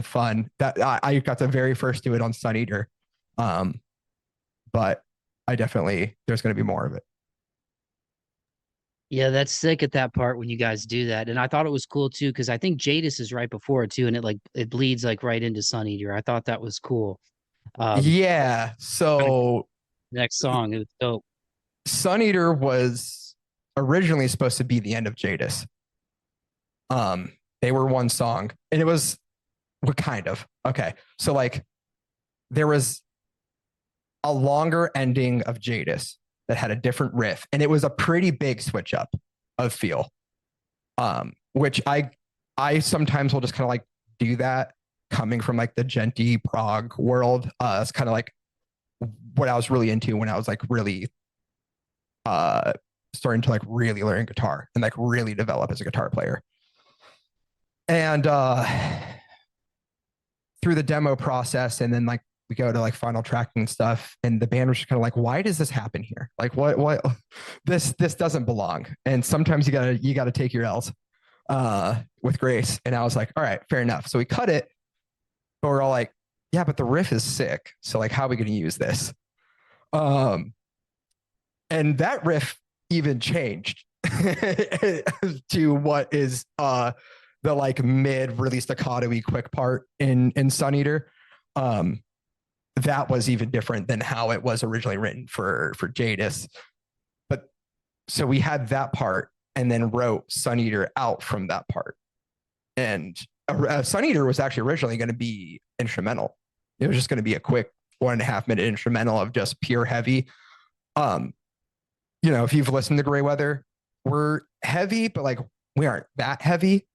fun. That I got the very first do it on Sun Eater, but I definitely there's going to be more of it. Yeah, that's sick at that part when you guys do that. And I thought it was cool too, because I think Jadis is right before it too, and it bleeds like right into Sun Eater. I thought that was cool. Yeah. So Next song, it was dope. Sun Eater was originally supposed to be the end of Jadis. They were one song, and it was what kind of okay. So like there was a longer ending of Jadis that had a different riff, and it was a pretty big switch up of feel. Which I sometimes will just kind of like do that coming from like the djenty prog world. It's kind of like what I was really into when I was like really starting to like really learn guitar and like really develop as a guitar player. And through the demo process, and then like we go to like final tracking and stuff, and the band was just kind of like, why does this happen here? Like what this doesn't belong. And sometimes you gotta take your L's with grace. And I was like, all right, fair enough. So we cut it, but we're all like, yeah, but the riff is sick. So like, how are we gonna use this? And that riff even changed to what is the like mid really staccato-y quick part in Sun Eater. That was even different than how it was originally written for Jadis. But so we had that part and then wrote Sun Eater out from that part. And Sun Eater was actually originally going to be instrumental. It was just going to be a quick 1.5 minute instrumental of just pure heavy. You know, if you've listened to GrayWeather, we're heavy, but like we aren't that heavy.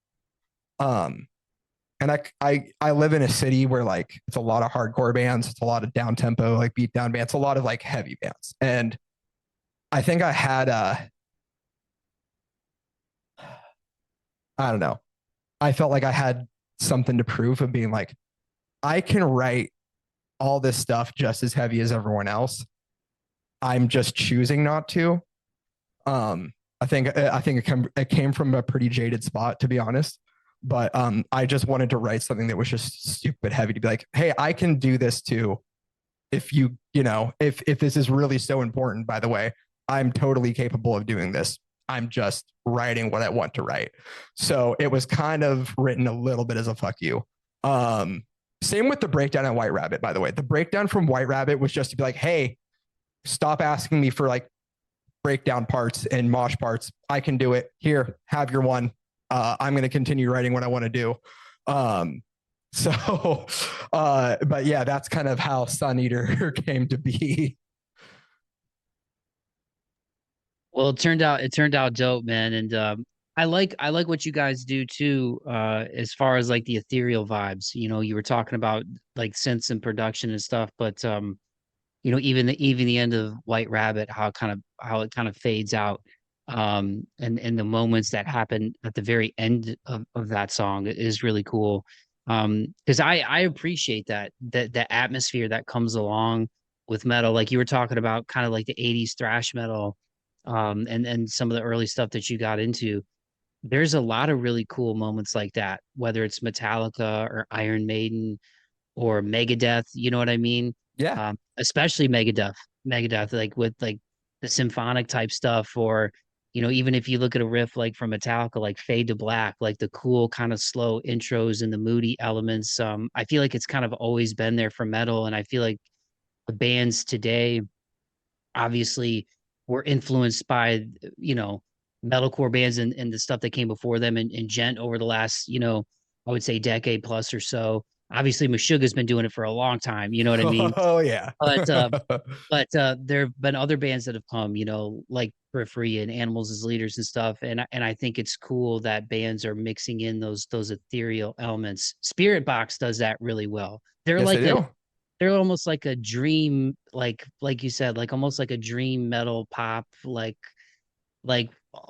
And I live in a city where like it's a lot of hardcore bands, it's a lot of down tempo, like beat down bands, a lot of like heavy bands. And I think I had I don't know. I felt like I had something to prove of being like, I can write all this stuff just as heavy as everyone else. I'm just choosing not to. I think it came from a pretty jaded spot, to be honest. But I just wanted to write something that was just stupid heavy to be like, hey, I can do this too. If you know, if this is really so important, by the way, I'm totally capable of doing this. I'm just writing what I want to write. So it was kind of written a little bit as a fuck you. Same with the breakdown on White Rabbit, by the way. The breakdown from White Rabbit was just to be like, hey, stop asking me for like breakdown parts and mosh parts. I can do it. Here, have your one. I'm going to continue writing what I want to do. But yeah, that's kind of how Sun Eater came to be. Well, it turned out dope, man. And I like what you guys do too, as far as like the ethereal vibes. You know, you were talking about like synths and production and stuff, but you know, even the end of White Rabbit, how it kind of fades out. And the moments that happen at the very end of that song is really cool. Because I appreciate that atmosphere that comes along with metal. Like you were talking about kind of like the 80s thrash metal, and some of the early stuff that you got into. There's a lot of really cool moments like that, whether it's Metallica or Iron Maiden or Megadeth, you know what I mean? Yeah. Especially Megadeth, like with like the symphonic type stuff, or you know, even if you look at a riff like from Metallica, like Fade to Black, like the cool kind of slow intros and the moody elements. I feel like it's kind of always been there for metal, and I feel like the bands today obviously were influenced by, you know, metalcore bands and the stuff that came before them and gent over the last, you know, I would say decade plus or so. Obviously Meshuggah's been doing it for a long time, you know what I mean? Oh yeah. But there have been other bands that have come, you know, like Periphery and Animals as Leaders and stuff. And I think it's cool that bands are mixing in those ethereal elements. Spiritbox does that really well. They're Yes, they like a do. they're almost like a dream, like you said, like almost like a dream metal pop, like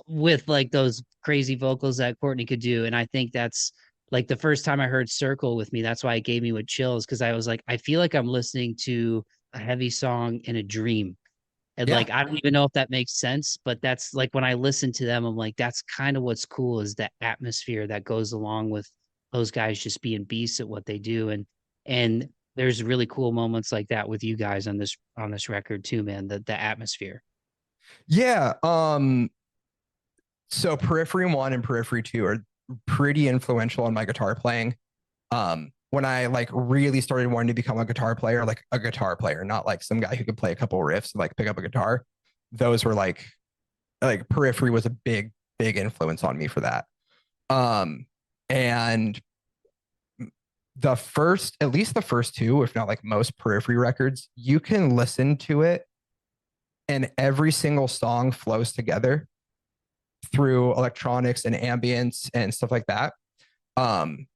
with like those crazy vocals that Courtney could do. And I think that's like the first time I heard Circle with Me, that's why it gave me with chills, because I was like, I feel like I'm listening to a heavy song in a dream. And Yeah. like I don't even know if that makes sense, but that's like when I listen to them, I'm like, that's kind of what's cool, is that atmosphere that goes along with those guys just being beasts at what they do. And there's really cool moments like that with you guys on this record too, man. The atmosphere. Yeah. So Periphery 1 and Periphery 2 are pretty influential on my guitar playing. When I like really started wanting to become a guitar player, like a guitar player, not like some guy who could play a couple riffs and like pick up a guitar. Those were like Periphery was a big influence on me for that. And the first, at least the first two, if not like most Periphery records, you can listen to it and every single song flows together through electronics and ambience and stuff like that. And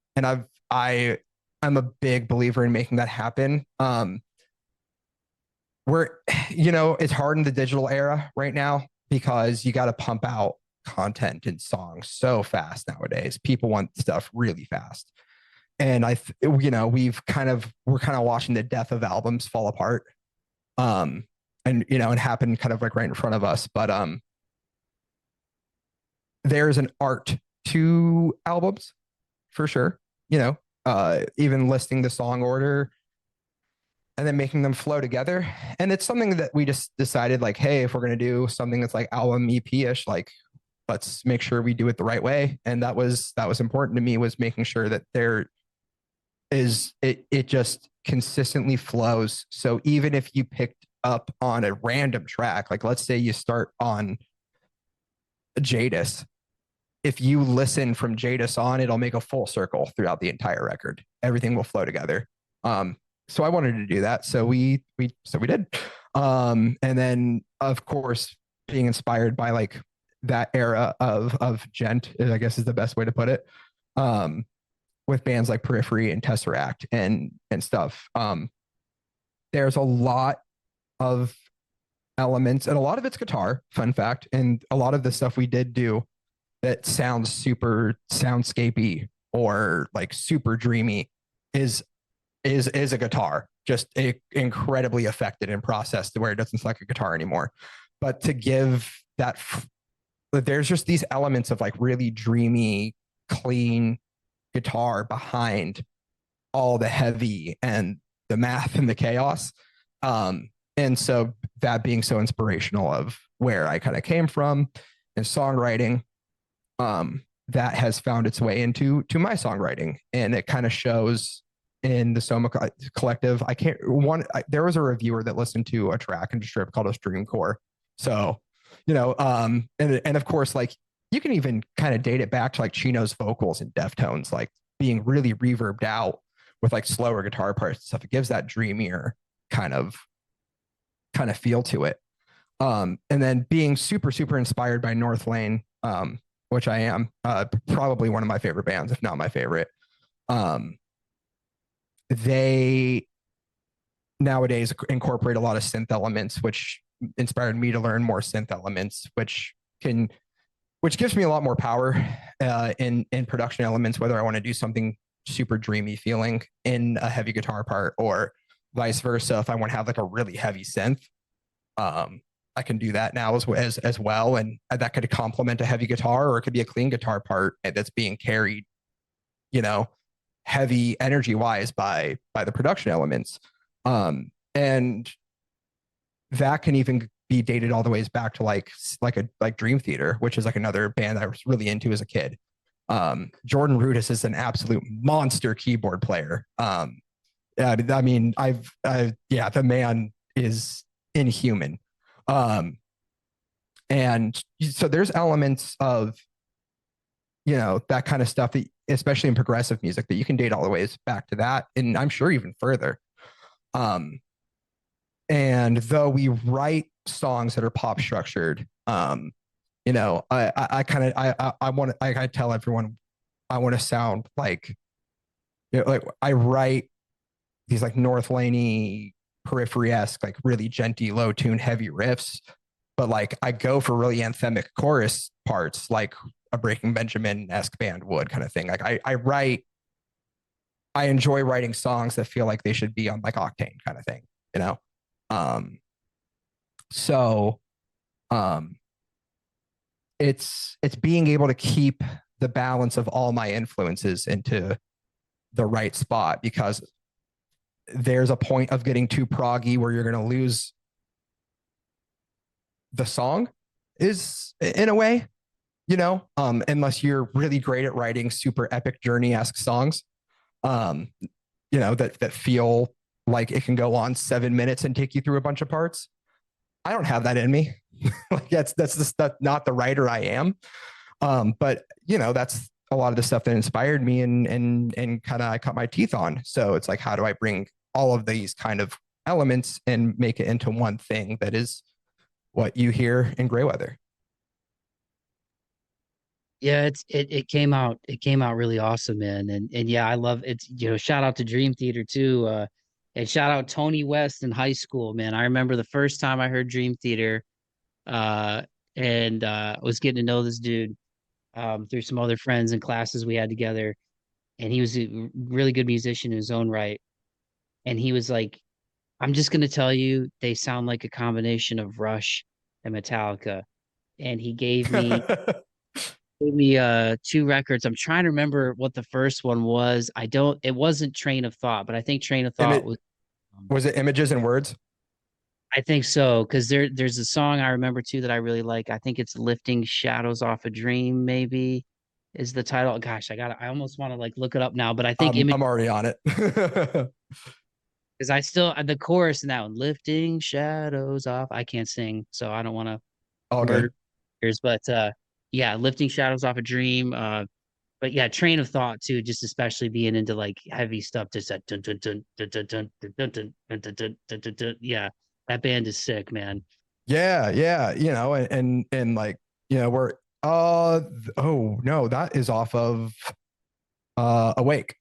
I'm a big believer in making that happen. We're, you know, it's hard in the digital era right now because you got to pump out content and songs so fast nowadays. People want stuff really fast. And you know, we're kind of watching the death of albums fall apart. And, you know, it happened kind of like right in front of us. But, there's an art to albums for sure. You know, even listing the song order and then making them flow together. And it's something that we just decided like, hey, if we're going to do something that's like album EP-ish, like let's make sure we do it the right way. And that was important to me, was making sure that it just consistently flows. So even if you picked up on a random track, like let's say you start on Jadis, if you listen from Jadis on, it'll make a full circle throughout the entire record. Everything will flow together. So I wanted to do that. So we did. And then of course, being inspired by like that era of gent, I guess is the best way to put it. With bands like Periphery and Tesseract and stuff. There's a lot of elements, and a lot of it's guitar, fun fact, and a lot of the stuff we did do that sounds super soundscapey or like super dreamy is a guitar, just incredibly affected and processed to where it doesn't sound like a guitar anymore. But to give that, there's just these elements of like really dreamy, clean guitar behind all the heavy and the math and the chaos. And so that being so inspirational of where I kind of came from and songwriting, that has found its way into my songwriting, and it kind of shows in the Soma Collective. There was a reviewer that listened to a track and strip called a Dreamcore. So, you know, and of course, like you can even kind of date it back to like Chino's vocals and Deftones, like being really reverbed out with like slower guitar parts and stuff. It gives that dreamier kind of feel to it. And then being super inspired by North Lane, which I am, probably one of my favorite bands, if not my favorite. Um, they nowadays incorporate a lot of synth elements, which inspired me to learn more synth elements, which gives me a lot more power in production elements, whether I want to do something super dreamy feeling in a heavy guitar part or vice versa. If I want to have like a really heavy synth, I can do that now as well, and that could complement a heavy guitar, or it could be a clean guitar part that's being carried, you know, heavy energy wise by the production elements. And that can even be dated all the ways back to like Dream Theater, which is like another band I was really into as a kid. Jordan Rudess is an absolute monster keyboard player. I mean, the man is inhuman. And so there's elements of, you know, that kind of stuff that, especially in progressive music, that you can date all the ways back to that. And I'm sure even further. And though we write songs that are pop structured, you know, I tell everyone I want to sound like, you know, like I write these like North Laney, Periphery-esque, like really genty, low tune, heavy riffs, but like I go for really anthemic chorus parts, like a Breaking Benjamin-esque band would, kind of thing. Like I enjoy writing songs that feel like they should be on like Octane, kind of thing, you know? So it's being able to keep the balance of all my influences into the right spot, because there's a point of getting too proggy where you're going to lose the song, is in a way, you know, unless you're really great at writing super epic Journey-esque songs, you know, that feel like it can go on 7 minutes and take you through a bunch of parts. I don't have that in me. Like that's just not the writer I am. But you know, that's a lot of the stuff that inspired me and kind of I cut my teeth on. So it's like, how do I bring all of these kind of elements and make it into one thing that is what you hear in GrayWeather? Yeah, it came out really awesome, man. And yeah, I love it. You know, shout out to Dream Theater too. And shout out Tony West in high school, man. I remember the first time I heard Dream Theater, uh, and was getting to know this dude through some other friends and classes we had together. And he was a really good musician in his own right. And he was like, I'm just gonna tell you, they sound like a combination of Rush and Metallica. And he gave me two records. I'm trying to remember what the first one was. It wasn't Train of Thought, but I think Train of Thought was Was it Images and Words? I think so, because there's a song I remember too that I really like. I think it's Lifting Shadows Off a Dream, maybe is the title. Gosh, I almost want to like look it up now, but I think I'm already on it. because I still the chorus in that one, Lifting Shadows Off. I can't sing, so I don't want to All good. murder ears, but yeah, Lifting Shadows Off a Dream. But yeah, Train of Thought too, just especially being into like heavy stuff, just that dun, dun, dun, dun, dun, dun, dun, dun, dun, dun, dun, dun, dun, dun, dun. Yeah, that band is sick, man. Yeah, you know, and like, you know, we're oh no, that is off of Awake.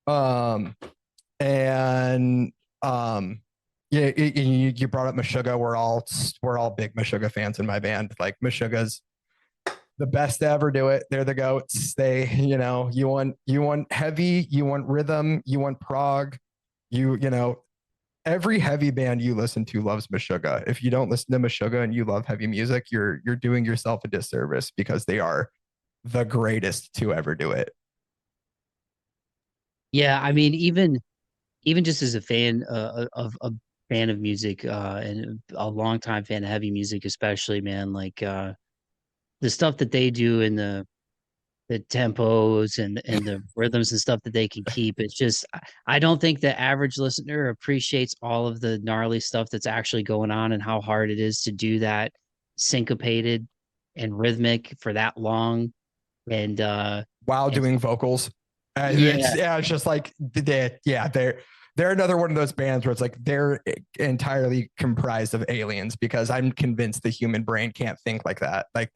Um and yeah, you brought up Meshuggah. We're all big Meshuggah fans in my band. Like Meshuggah's the best to ever do it. They're the goats. They, you know, you want heavy, you want rhythm, you want prog, you know, every heavy band you listen to loves Meshuggah. If you don't listen to Meshuggah and you love heavy music, you're doing yourself a disservice, because they are the greatest to ever do it. Yeah, I mean, even just as a fan of a fan of music, and a longtime fan of heavy music, especially, man, like the stuff that they do in the tempos and the rhythms and stuff that they can keep. It's just I don't think the average listener appreciates all of the gnarly stuff that's actually going on and how hard it is to do that syncopated and rhythmic for that long. And While and doing vocals. yeah, It's just like they're another one of those bands where it's like they're entirely comprised of aliens, because I'm convinced the human brain can't think like that. Like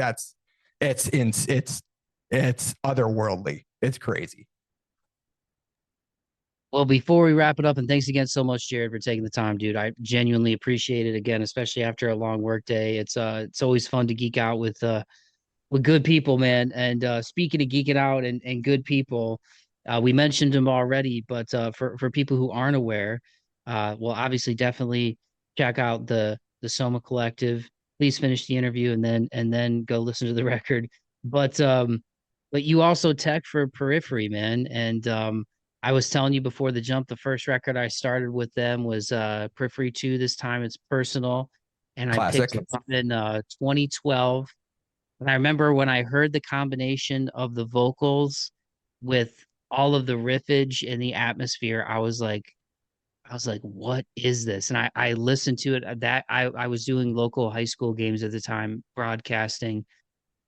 It's otherworldly. It's crazy. Well, before we wrap it up, and thanks again so much, Jared, for taking the time, dude. I genuinely appreciate it again, especially after a long work day. It's always fun to geek out with good people, man. And speaking of geeking out and good people, we mentioned them already, but for people who aren't aware, well, obviously, definitely check out the Soma Collective. Please finish the interview and then go listen to the record. But but you also tech for Periphery, man. And I was telling you before the jump, the first record I started with them was Periphery 2. This time it's personal, and I picked Classic. it up in 2012. And I remember when I heard the combination of the vocals with all of the riffage and the atmosphere, I was like, what is this? And I listened to it that I was doing local high school games at the time, broadcasting,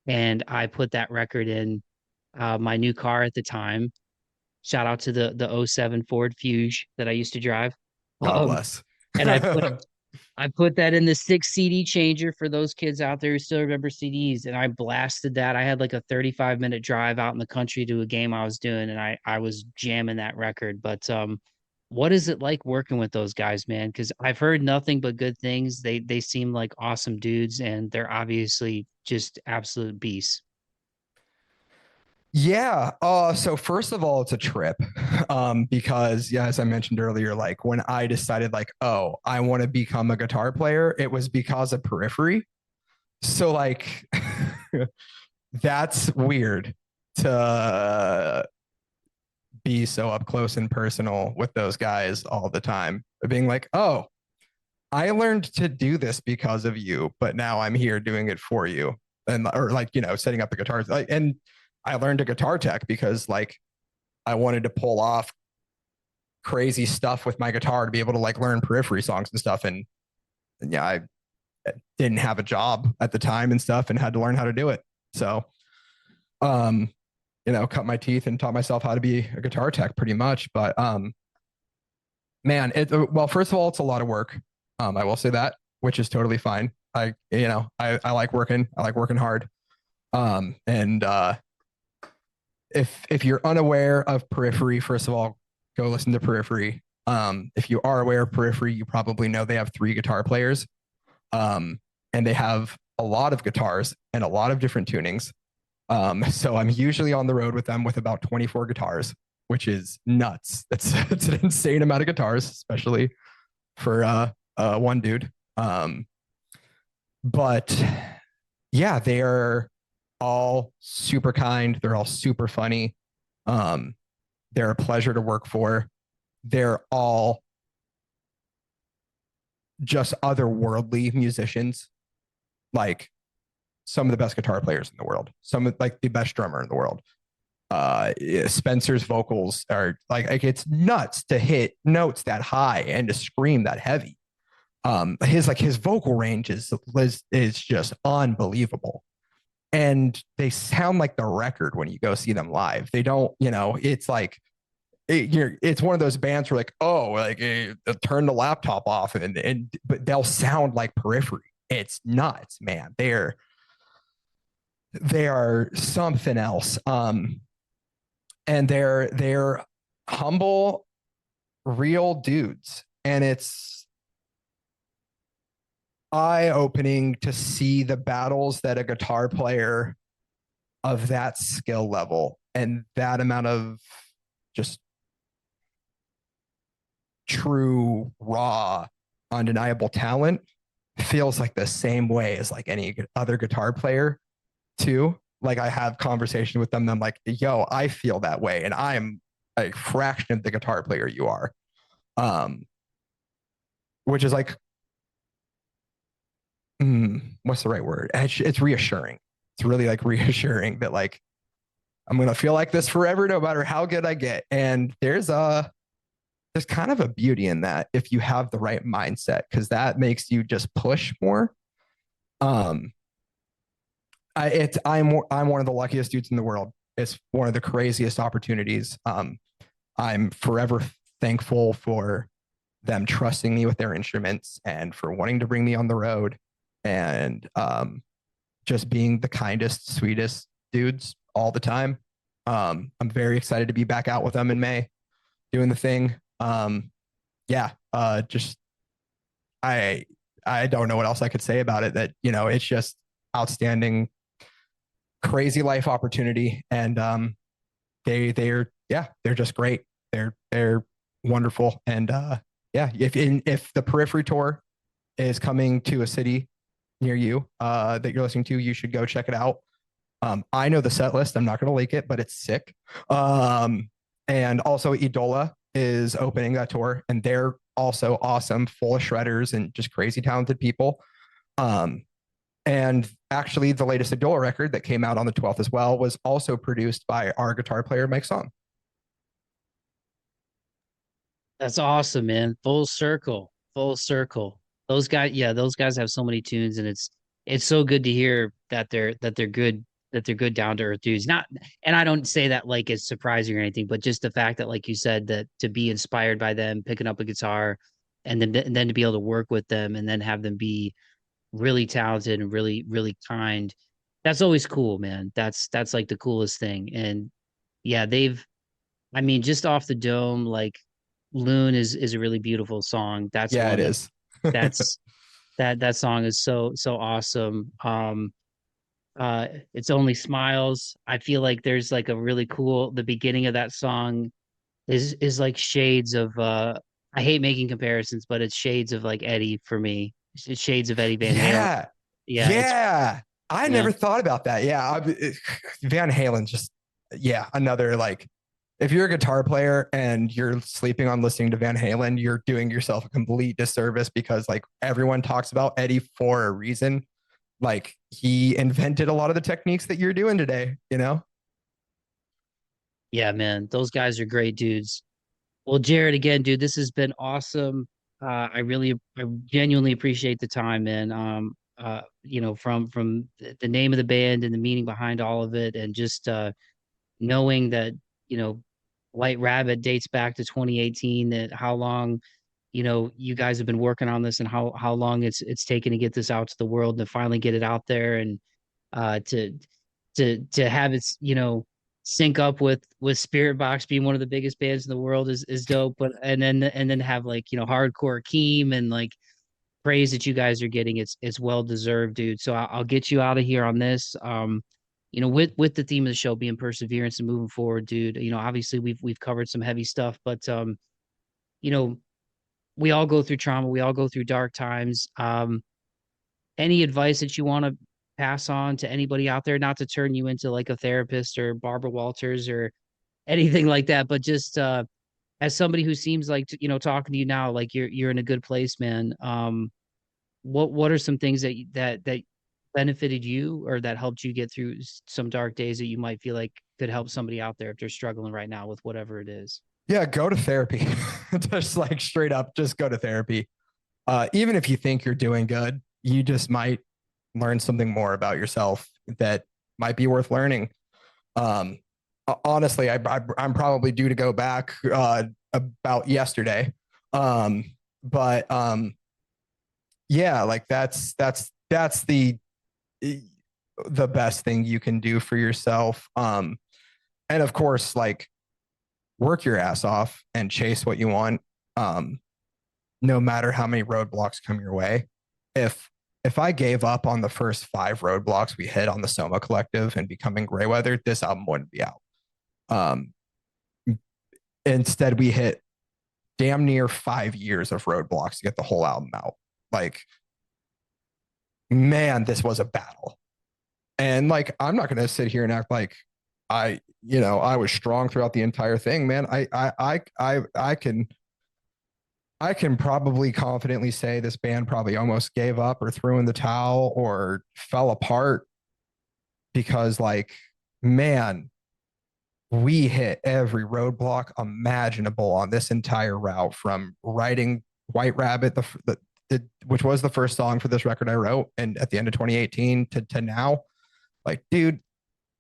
and I put that record in my new car at the time. Shout out to the '07 Ford Fuge that I used to drive. God Um, bless. and I put that in the 6 CD changer for those kids out there who still remember CDs. And I blasted that. I had like a 35-minute drive out in the country to a game I was doing, and I was jamming that record. But what is it like working with those guys, man? Because I've heard nothing but good things. They seem like awesome dudes, and they're obviously just absolute beasts. Yeah. So first of all, it's a trip. Because yeah, as I mentioned earlier, like when I decided like, oh, I want to become a guitar player, it was because of Periphery. So like that's weird to be so up close and personal with those guys all the time. Being like, oh, I learned to do this because of you, but now I'm here doing it for you. And or like, setting up the guitars. Like, and I learned a guitar tech because like I wanted to pull off crazy stuff with my guitar to be able to like learn Periphery songs and stuff. And yeah, I didn't have a job at the time and stuff and had to learn how to do it. So, um, cut my teeth and taught myself how to be a guitar tech pretty much. But man, well, first of all, it's a lot of work. I will say that, which is totally fine. I like working. I like working hard. And if you're unaware of Periphery, first of all, go listen to Periphery. If you are aware of Periphery, you probably know they have 3 guitar players. And they have a lot of guitars and a lot of different tunings. So I'm usually on the road with them with about 24 guitars, which is nuts. It's an insane amount of guitars, especially for one dude. But yeah, they are all super kind. They're all super funny. They're a pleasure to work for. They're all just otherworldly musicians, like some of the best guitar players in the world, some of like the best drummer in the world. Spencer's vocals are like it's nuts to hit notes that high and to scream that heavy. His vocal range is just unbelievable. And they sound like the record when you go see them live. They don't, it's like it's one of those bands where like, oh, like turn the laptop off but they'll sound like Periphery. It's nuts, man. They are something else. And they're humble, real dudes. And it's eye-opening to see the battles that a guitar player of that skill level and that amount of just true, raw, undeniable talent feels like the same way as like any other guitar player too. Like I have conversation with them, and I'm like, yo, I feel that way. And I'm a fraction of the guitar player you are. Which is like, what's the right word? It's reassuring. It's really like reassuring that like, I'm going to feel like this forever, no matter how good I get. And there's kind of a beauty in that if you have the right mindset, because that makes you just push more. I'm one of the luckiest dudes in the world. It's one of the craziest opportunities. I'm forever thankful for them trusting me with their instruments and for wanting to bring me on the road. And just being the kindest, sweetest dudes all the time. I'm very excited to be back out with them in May, doing the thing. Yeah, just I I don't know what else I could say about it. That it's just outstanding, crazy life opportunity, and they're just great. They're wonderful, and yeah, if the Periphery tour is coming to a city near you that you're listening to, you should go check it out. I know the set list. I'm not going to leak it, but it's sick. And also Idola is opening that tour, and they're also awesome, full of shredders and just crazy talented people. And actually, the latest Idola record that came out on the 12th as well was also produced by our guitar player, Mike Song. That's awesome, man. Full circle. Full circle. Those guys, yeah, those guys have so many tunes, and it's so good to hear that they're good down to earth dudes. Not, and I don't say that like it's surprising or anything, but just the fact that, like you said, that to be inspired by them, picking up a guitar, and then to be able to work with them, and then have them be really talented and really kind. That's always cool, man. That's like the coolest thing. And yeah, I mean, just off the dome, like Loon is a really beautiful song. That's Yeah, it one is. that's that song is so awesome. It's Only Smiles. I feel like there's like a really cool, the beginning of that song is like shades of I hate making comparisons, but it's shades of like Eddie for me. It's shades of Eddie Van Halen. Yeah, Yeah, it's yeah. I yeah. never thought about that. Yeah, Van Halen just another like if you're a guitar player and you're sleeping on listening to Van Halen, you're doing yourself a complete disservice because like everyone talks about Eddie for a reason. Like he invented a lot of the techniques that you're doing today, you know? Yeah, man, those guys are great dudes. Well, Jared, again, dude, this has been awesome. I genuinely appreciate the time, man. From the name of the band and the meaning behind all of it, and just knowing that, you know, White Rabbit dates back to 2018, that how long, you guys have been working on this, and how long it's taken to get this out to the world, and to finally get it out there, and to have it, sync up with Spiritbox being one of the biggest bands in the world is dope. But and then have, like, hardcore Keem and like praise that you guys are getting. It's well deserved, dude. So I'll get you out of here on this. With the theme of the show being perseverance and moving forward, dude. Obviously we've covered some heavy stuff, but you know, we all go through trauma, we all go through dark times. Any advice that you want to pass on to anybody out there, not to turn you into like a therapist or Barbara Walters or anything like that, but just as somebody who seems like, talking to you now, like you're in a good place, man. What are some things that benefited you, or that helped you get through some dark days, that you might feel like could help somebody out there if they're struggling right now with whatever it is? Yeah, go to therapy. Just like straight up, just go to therapy. Even if you think you're doing good, you just might learn something more about yourself that might be worth learning. Um, Honestly, I'm probably due to go back about yesterday. But yeah, like that's the best thing you can do for yourself. And of course, like work your ass off and chase what you want. No matter how many roadblocks come your way. If I gave up on the first 5 roadblocks we hit on the Soma Collective and becoming GrayWeather, this album wouldn't be out. Um, Instead, we hit damn near 5 years of roadblocks to get the whole album out. Like, man, this was a battle. And like, I'm not going to sit here and act like I was strong throughout the entire thing, man. I can probably confidently say this band probably almost gave up or threw in the towel or fell apart because, like, man, we hit every roadblock imaginable on this entire route, from writing White Rabbit, which was the first song for this record I wrote, and at the end of 2018 to now. Like, dude,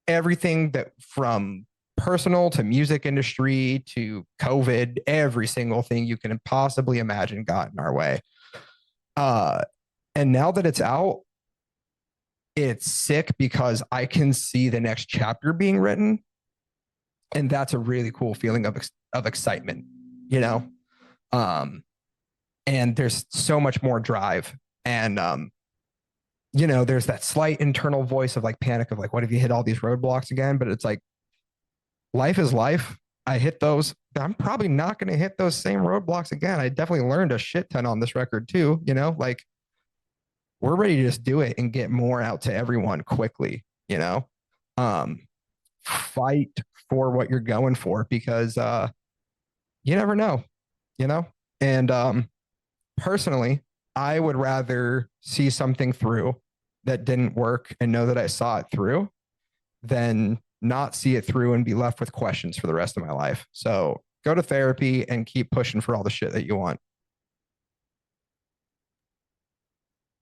everything that from personal to music industry to COVID, every single thing you can possibly imagine got in our way. And now that it's out, it's sick because I can see the next chapter being written, and that's a really cool feeling of excitement, you know. Um, and there's so much more drive, and there's that slight internal voice of like panic of like, what if you hit all these roadblocks again? But it's like life is life. I hit those. I'm probably not going to hit those same roadblocks again. I definitely learned a shit ton on this record too. Like we're ready to just do it and get more out to everyone quickly. Um, Fight for what you're going for because you never know. And personally, I would rather see something through that didn't work and know that I saw it through than not see it through and be left with questions for the rest of my life. So go to therapy and keep pushing for all the shit that you want.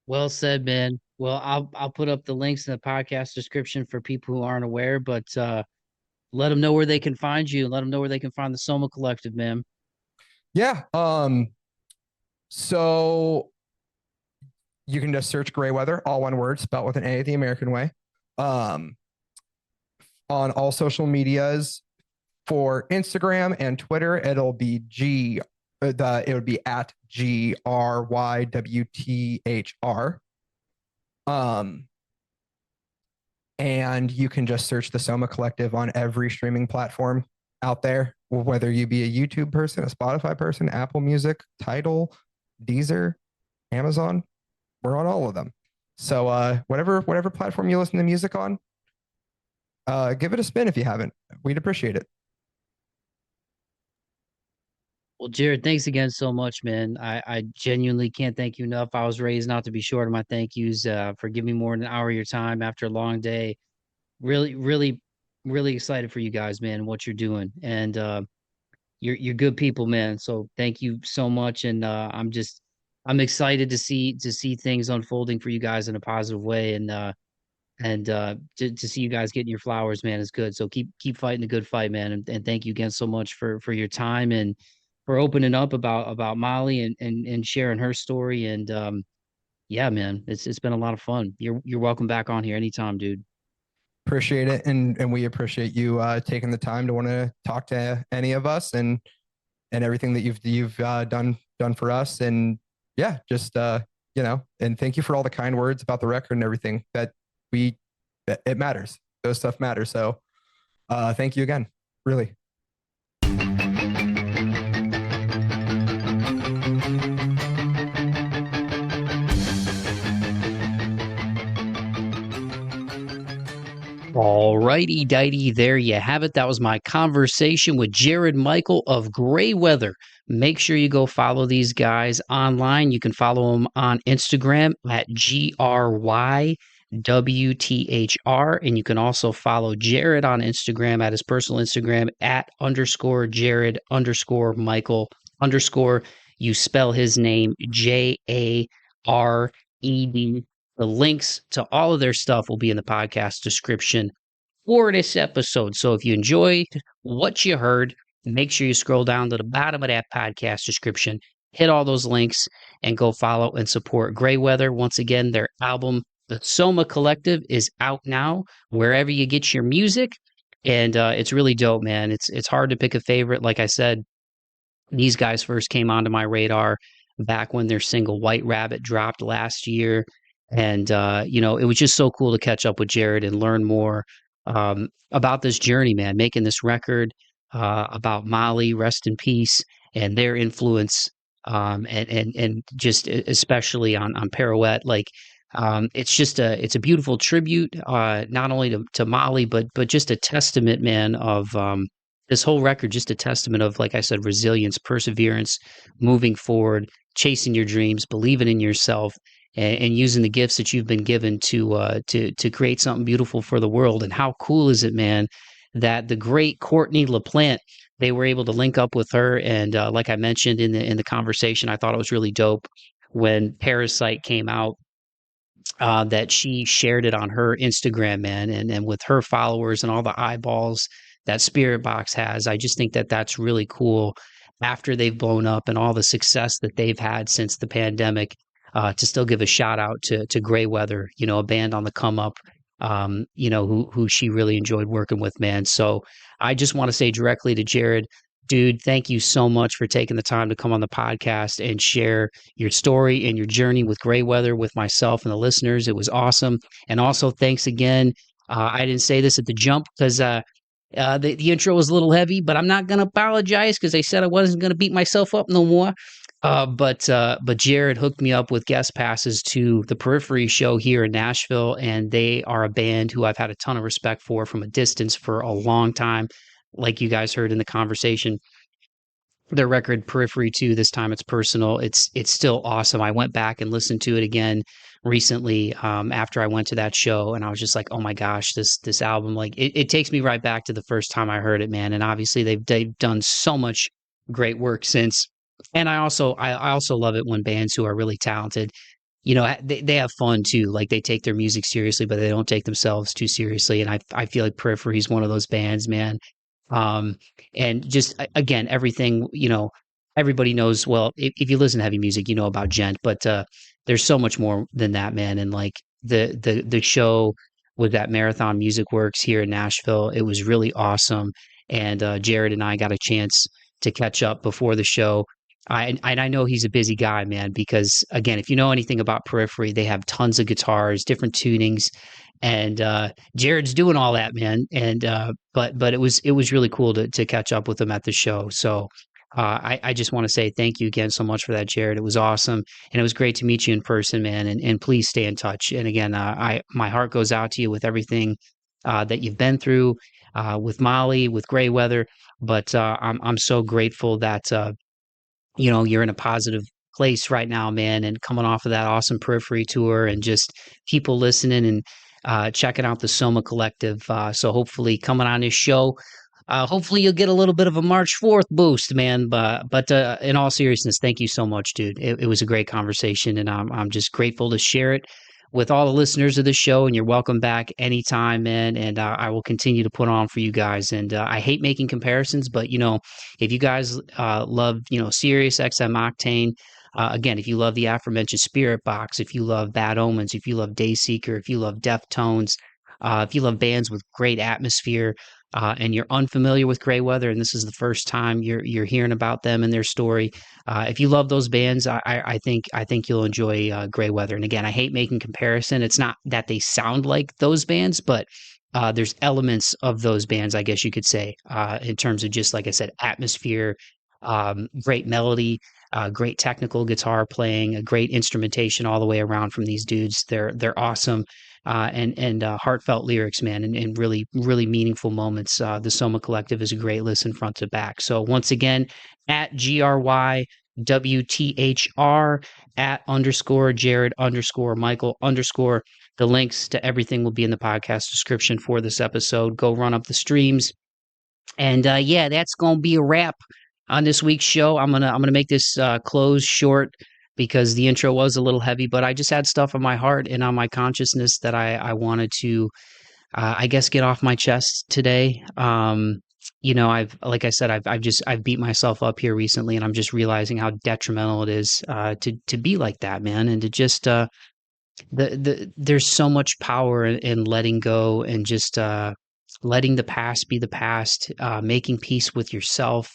Well said, man. Well, I'll put up the links in the podcast description for people who aren't aware, but let them know where they can find you. Let them know where they can find the Soma Collective, man. Yeah. So you can just search GrayWeather, all one word, spelled with an A, the American way. On all social medias. For Instagram and Twitter, it'll be it would be at GRYWTHR. And you can just search the Soma Collective on every streaming platform out there, whether you be a YouTube person, a Spotify person, Apple Music, Tidal, Deezer, Amazon. We're on all of them. So whatever platform you listen to music on, give it a spin if you haven't. We'd appreciate it. Well, Jared, thanks again so much, man. I genuinely can't thank you enough. I was raised not to be short of my thank yous for giving me more than an hour of your time after a long day. Really, really, really excited for you guys, man, and what you're doing. And you're good people, man. So thank you so much. And I'm excited to see things unfolding for you guys in a positive way. And to see you guys getting your flowers, man, is good. So keep fighting the good fight, man. And thank you again so much for your time and for opening up about Molly and sharing her story. And yeah, man, it's been a lot of fun. You're welcome back on here anytime, dude. Appreciate it, and we appreciate you taking the time to want to talk to any of us and everything that you've done for us. And yeah, just and thank you for all the kind words about the record and everything. It matters. Those stuff matters. So thank you again, really. Alrighty, dighty, there you have it. That was my conversation with Jared Michael of GrayWeather. Make sure you go follow these guys online. You can follow them on Instagram at GRYWTHR. And you can also follow Jared on Instagram at his personal Instagram at _Jared_Michael_. You spell his name Jared. The links to all of their stuff will be in the podcast description for this episode. So if you enjoyed what you heard, make sure you scroll down to the bottom of that podcast description, hit all those links, and go follow and support GrayWeather. Once again, their album, The Soma Collective, is out now wherever you get your music. And it's really dope, man. It's hard to pick a favorite. Like I said, these guys first came onto my radar back when their single White Rabbit dropped last year. And, it was just so cool to catch up with Jared and learn more about this journey, man, making this record about Molly, rest in peace, and their influence, and just especially on Pirouette. Like, it's a beautiful tribute, not only to Molly, but just a testament, man, of this whole record, just a testament of, like I said, resilience, perseverance, moving forward, chasing your dreams, believing in yourself, and using the gifts that you've been given to create something beautiful for the world. And how cool is it, man, that the great Courtney LaPlante, they were able to link up with her. And like I mentioned in the conversation, I thought it was really dope when Parasite came out, that she shared it on her Instagram, man, and with her followers and all the eyeballs that Spiritbox has. I just think that that's really cool after they've blown up and all the success that they've had since the pandemic. to still give a shout out to GrayWeather, a band on the come up, who she really enjoyed working with, man. So I just want to say directly to Jared, dude, thank you so much for taking the time to come on the podcast and share your story and your journey with GrayWeather with myself and the listeners. It was awesome. And also, thanks again. I didn't say this at the jump because the intro was a little heavy, but I'm not going to apologize because I said I wasn't going to beat myself up no more. But Jared hooked me up with guest passes to the Periphery show here in Nashville, and they are a band who I've had a ton of respect for from a distance for a long time. Like you guys heard in the conversation, their record Periphery 2, this time it's personal. It's still awesome. I went back and listened to it again recently after I went to that show, and I was just like, oh my gosh, this album, like it takes me right back to the first time I heard it, man. And obviously they've done so much great work since. And I also love it when bands who are really talented, they have fun too. Like they take their music seriously, but they don't take themselves too seriously. And I feel like Periphery is one of those bands, man. Um, and just again, everything, everybody knows, well, if you listen to heavy music, you know about Gent, but there's so much more than that, man. And like the show with that Marathon Music Works here in Nashville, it was really awesome. And Jared and I got a chance to catch up before the show. I know he's a busy guy, man, because again, if you know anything about Periphery, they have tons of guitars, different tunings, and Jared's doing all that, man. And but it was really cool to catch up with him at the show. So I just want to say thank you again so much for that, Jared. It was awesome, and it was great to meet you in person, man. And please stay in touch. And again, my heart goes out to you with everything that you've been through with Molly, with GrayWeather. But I'm so grateful that you're in a positive place right now, man, and coming off of that awesome Periphery tour and just people listening and checking out the Soma Collective. So hopefully coming on this show, hopefully you'll get a little bit of a March 4th boost, man. But in all seriousness, thank you so much, dude. It was a great conversation, and I'm just grateful to share it with all the listeners of the show. And you're welcome back anytime, man. And I will continue to put on for you guys. And I hate making comparisons, but if you guys love Sirius XM Octane. Again, if you love the aforementioned Spiritbox, if you love Bad Omens, if you love Dayseeker, if you love Deftones, if you love bands with great atmosphere, and you're unfamiliar with GrayWeather, and this is the first time you're hearing about them and their story, if you love those bands, I think you'll enjoy GrayWeather. And again, I hate making comparison. It's not that they sound like those bands, but there's elements of those bands, I guess you could say, in terms of just like I said, atmosphere, great melody. Great technical guitar playing, a great instrumentation all the way around from these dudes. They're awesome, and heartfelt lyrics, man, and really really meaningful moments. The Soma Collective is a great listen front to back. So once again, at GRYWTHR @ Jared _ Michael _ the links to everything will be in the podcast description for this episode. Go run up the streams, and yeah, that's gonna be a wrap on this week's show. I'm gonna make this close short because the intro was a little heavy, but I just had stuff on my heart and on my consciousness that I wanted to, I guess, get off my chest today. Like I said, I've beat myself up here recently, and I'm just realizing how detrimental it is to be like that, man, and to just there's so much power in letting go and just letting the past be the past, making peace with yourself,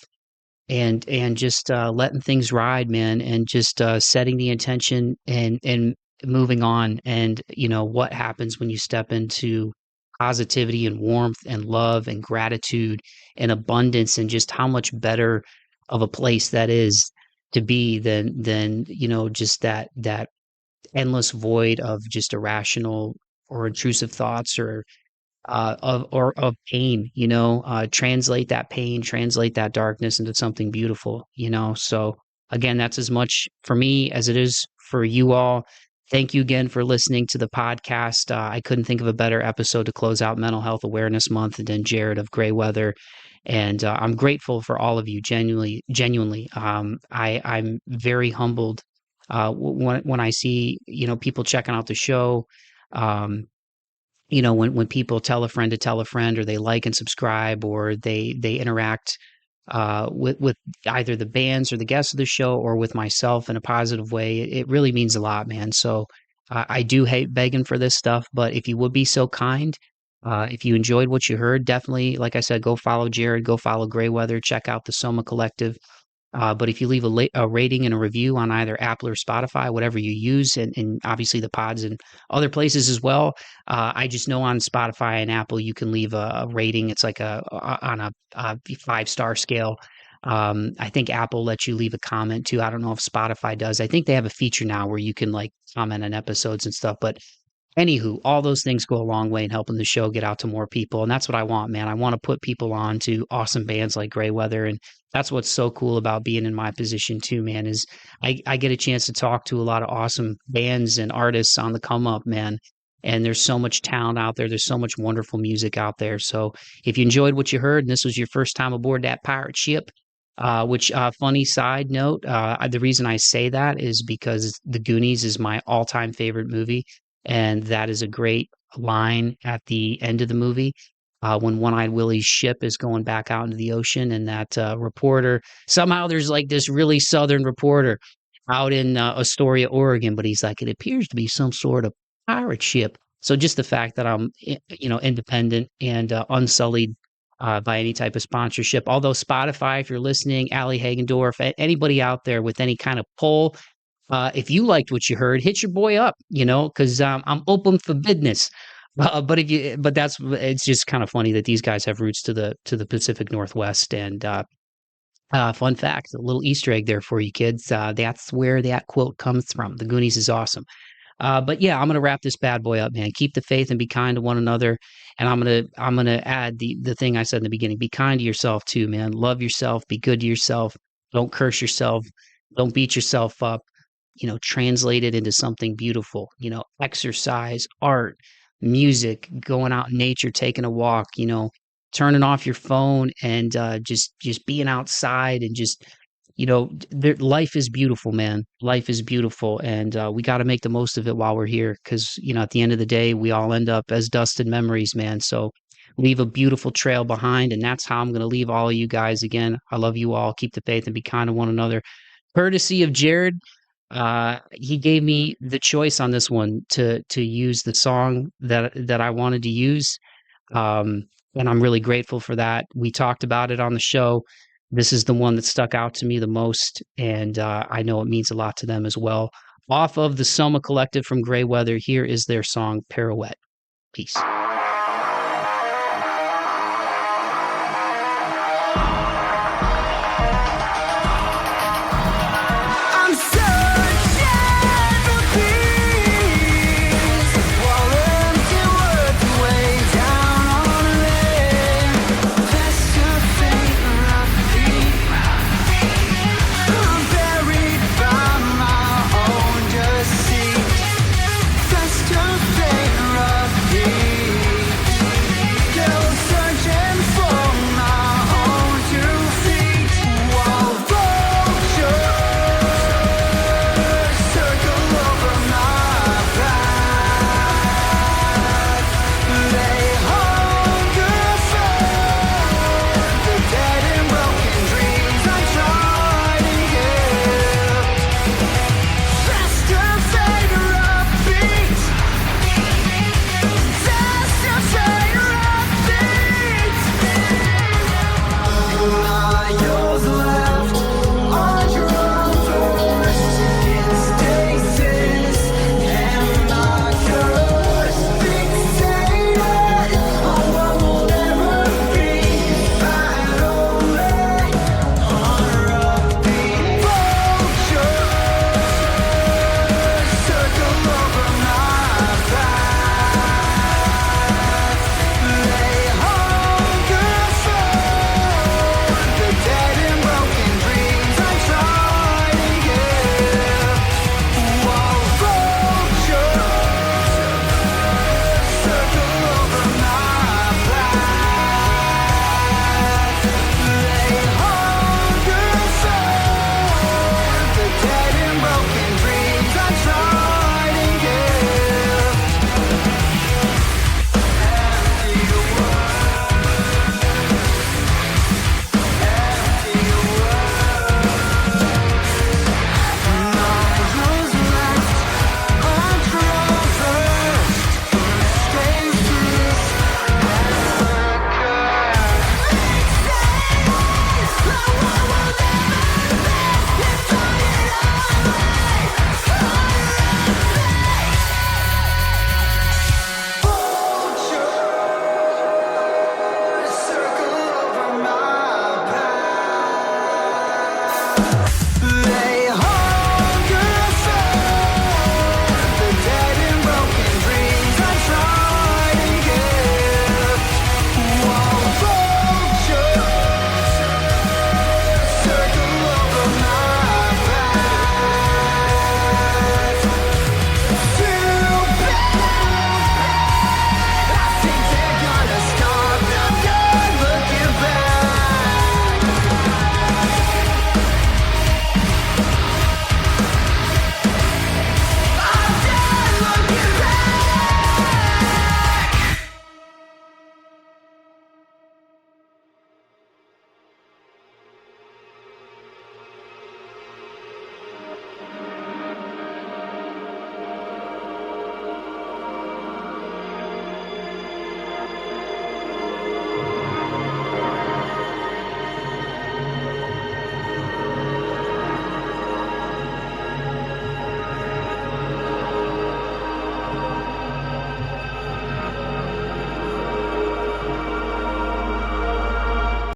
and just letting things ride, man, and just setting the intention and moving on. And what happens when you step into positivity and warmth and love and gratitude and abundance, and just how much better of a place that is to be than just that endless void of just irrational or intrusive thoughts, or of pain, translate that pain, translate that darkness into something beautiful, So again, that's as much for me as it is for you all. Thank you again for listening to the podcast. I couldn't think of a better episode to close out Mental Health Awareness Month than Jared of GrayWeather. And I'm grateful for all of you, genuinely. I'm very humbled when I see, people checking out the show. When people tell a friend to tell a friend, or they like and subscribe, or they interact with either the bands or the guests of the show or with myself in a positive way. It really means a lot, man. So I do hate begging for this stuff, but if you would be so kind, if you enjoyed what you heard, definitely, like I said, go follow Jared, go follow GrayWeather, check out the Soma Collective. But if you leave a rating and a review on either Apple or Spotify, whatever you use, and obviously the pods and other places as well, I just know on Spotify and Apple you can leave a rating. It's like on a 5-star scale. I think Apple lets you leave a comment too. I don't know if Spotify does. I think they have a feature now where you can like comment on episodes and stuff. But anywho, all those things go a long way in helping the show get out to more people. And that's what I want, man. I want to put people on to awesome bands like GrayWeather. And that's what's so cool about being in my position too, man, is I get a chance to talk to a lot of awesome bands and artists on the come up, man. And there's so much talent out there. There's so much wonderful music out there. So if you enjoyed what you heard and this was your first time aboard that pirate ship, which funny side note, the reason I say that is because The Goonies is my all-time favorite movie. And that is a great line at the end of the movie when One-Eyed Willie's ship is going back out into the ocean, and that reporter somehow there's like this really southern reporter out in Astoria, Oregon, but he's like, it appears to be some sort of pirate ship. So just the fact that I'm, independent and unsullied by any type of sponsorship. Although Spotify, if you're listening, Ali Hagendorf, anybody out there with any kind of pull, if you liked what you heard, hit your boy up, because I'm open for business. But it's just kind of funny that these guys have roots to the Pacific Northwest. And fun fact, a little Easter egg there for you kids. That's where that quote comes from. The Goonies is awesome. But yeah, I'm gonna wrap this bad boy up, man. Keep the faith and be kind to one another. And I'm gonna add the thing I said in the beginning. Be kind to yourself too, man. Love yourself. Be good to yourself. Don't curse yourself. Don't beat yourself up. Translate it into something beautiful. Exercise, art, music, going out in nature, taking a walk. Turning off your phone and just being outside and just life is beautiful, man. Life is beautiful, and we got to make the most of it while we're here, because at the end of the day we all end up as dust and memories, man. So leave a beautiful trail behind, and that's how I'm going to leave all of you guys. Again, I love you all. Keep the faith and be kind to one another, courtesy of Jared. He gave me the choice on this one to use the song that I wanted to use. And I'm really grateful for that. We talked about it on the show. This is the one that stuck out to me the most, and I know it means a lot to them as well. Off of the Soma Collective from GrayWeather, here is their song, Pirouette. Peace.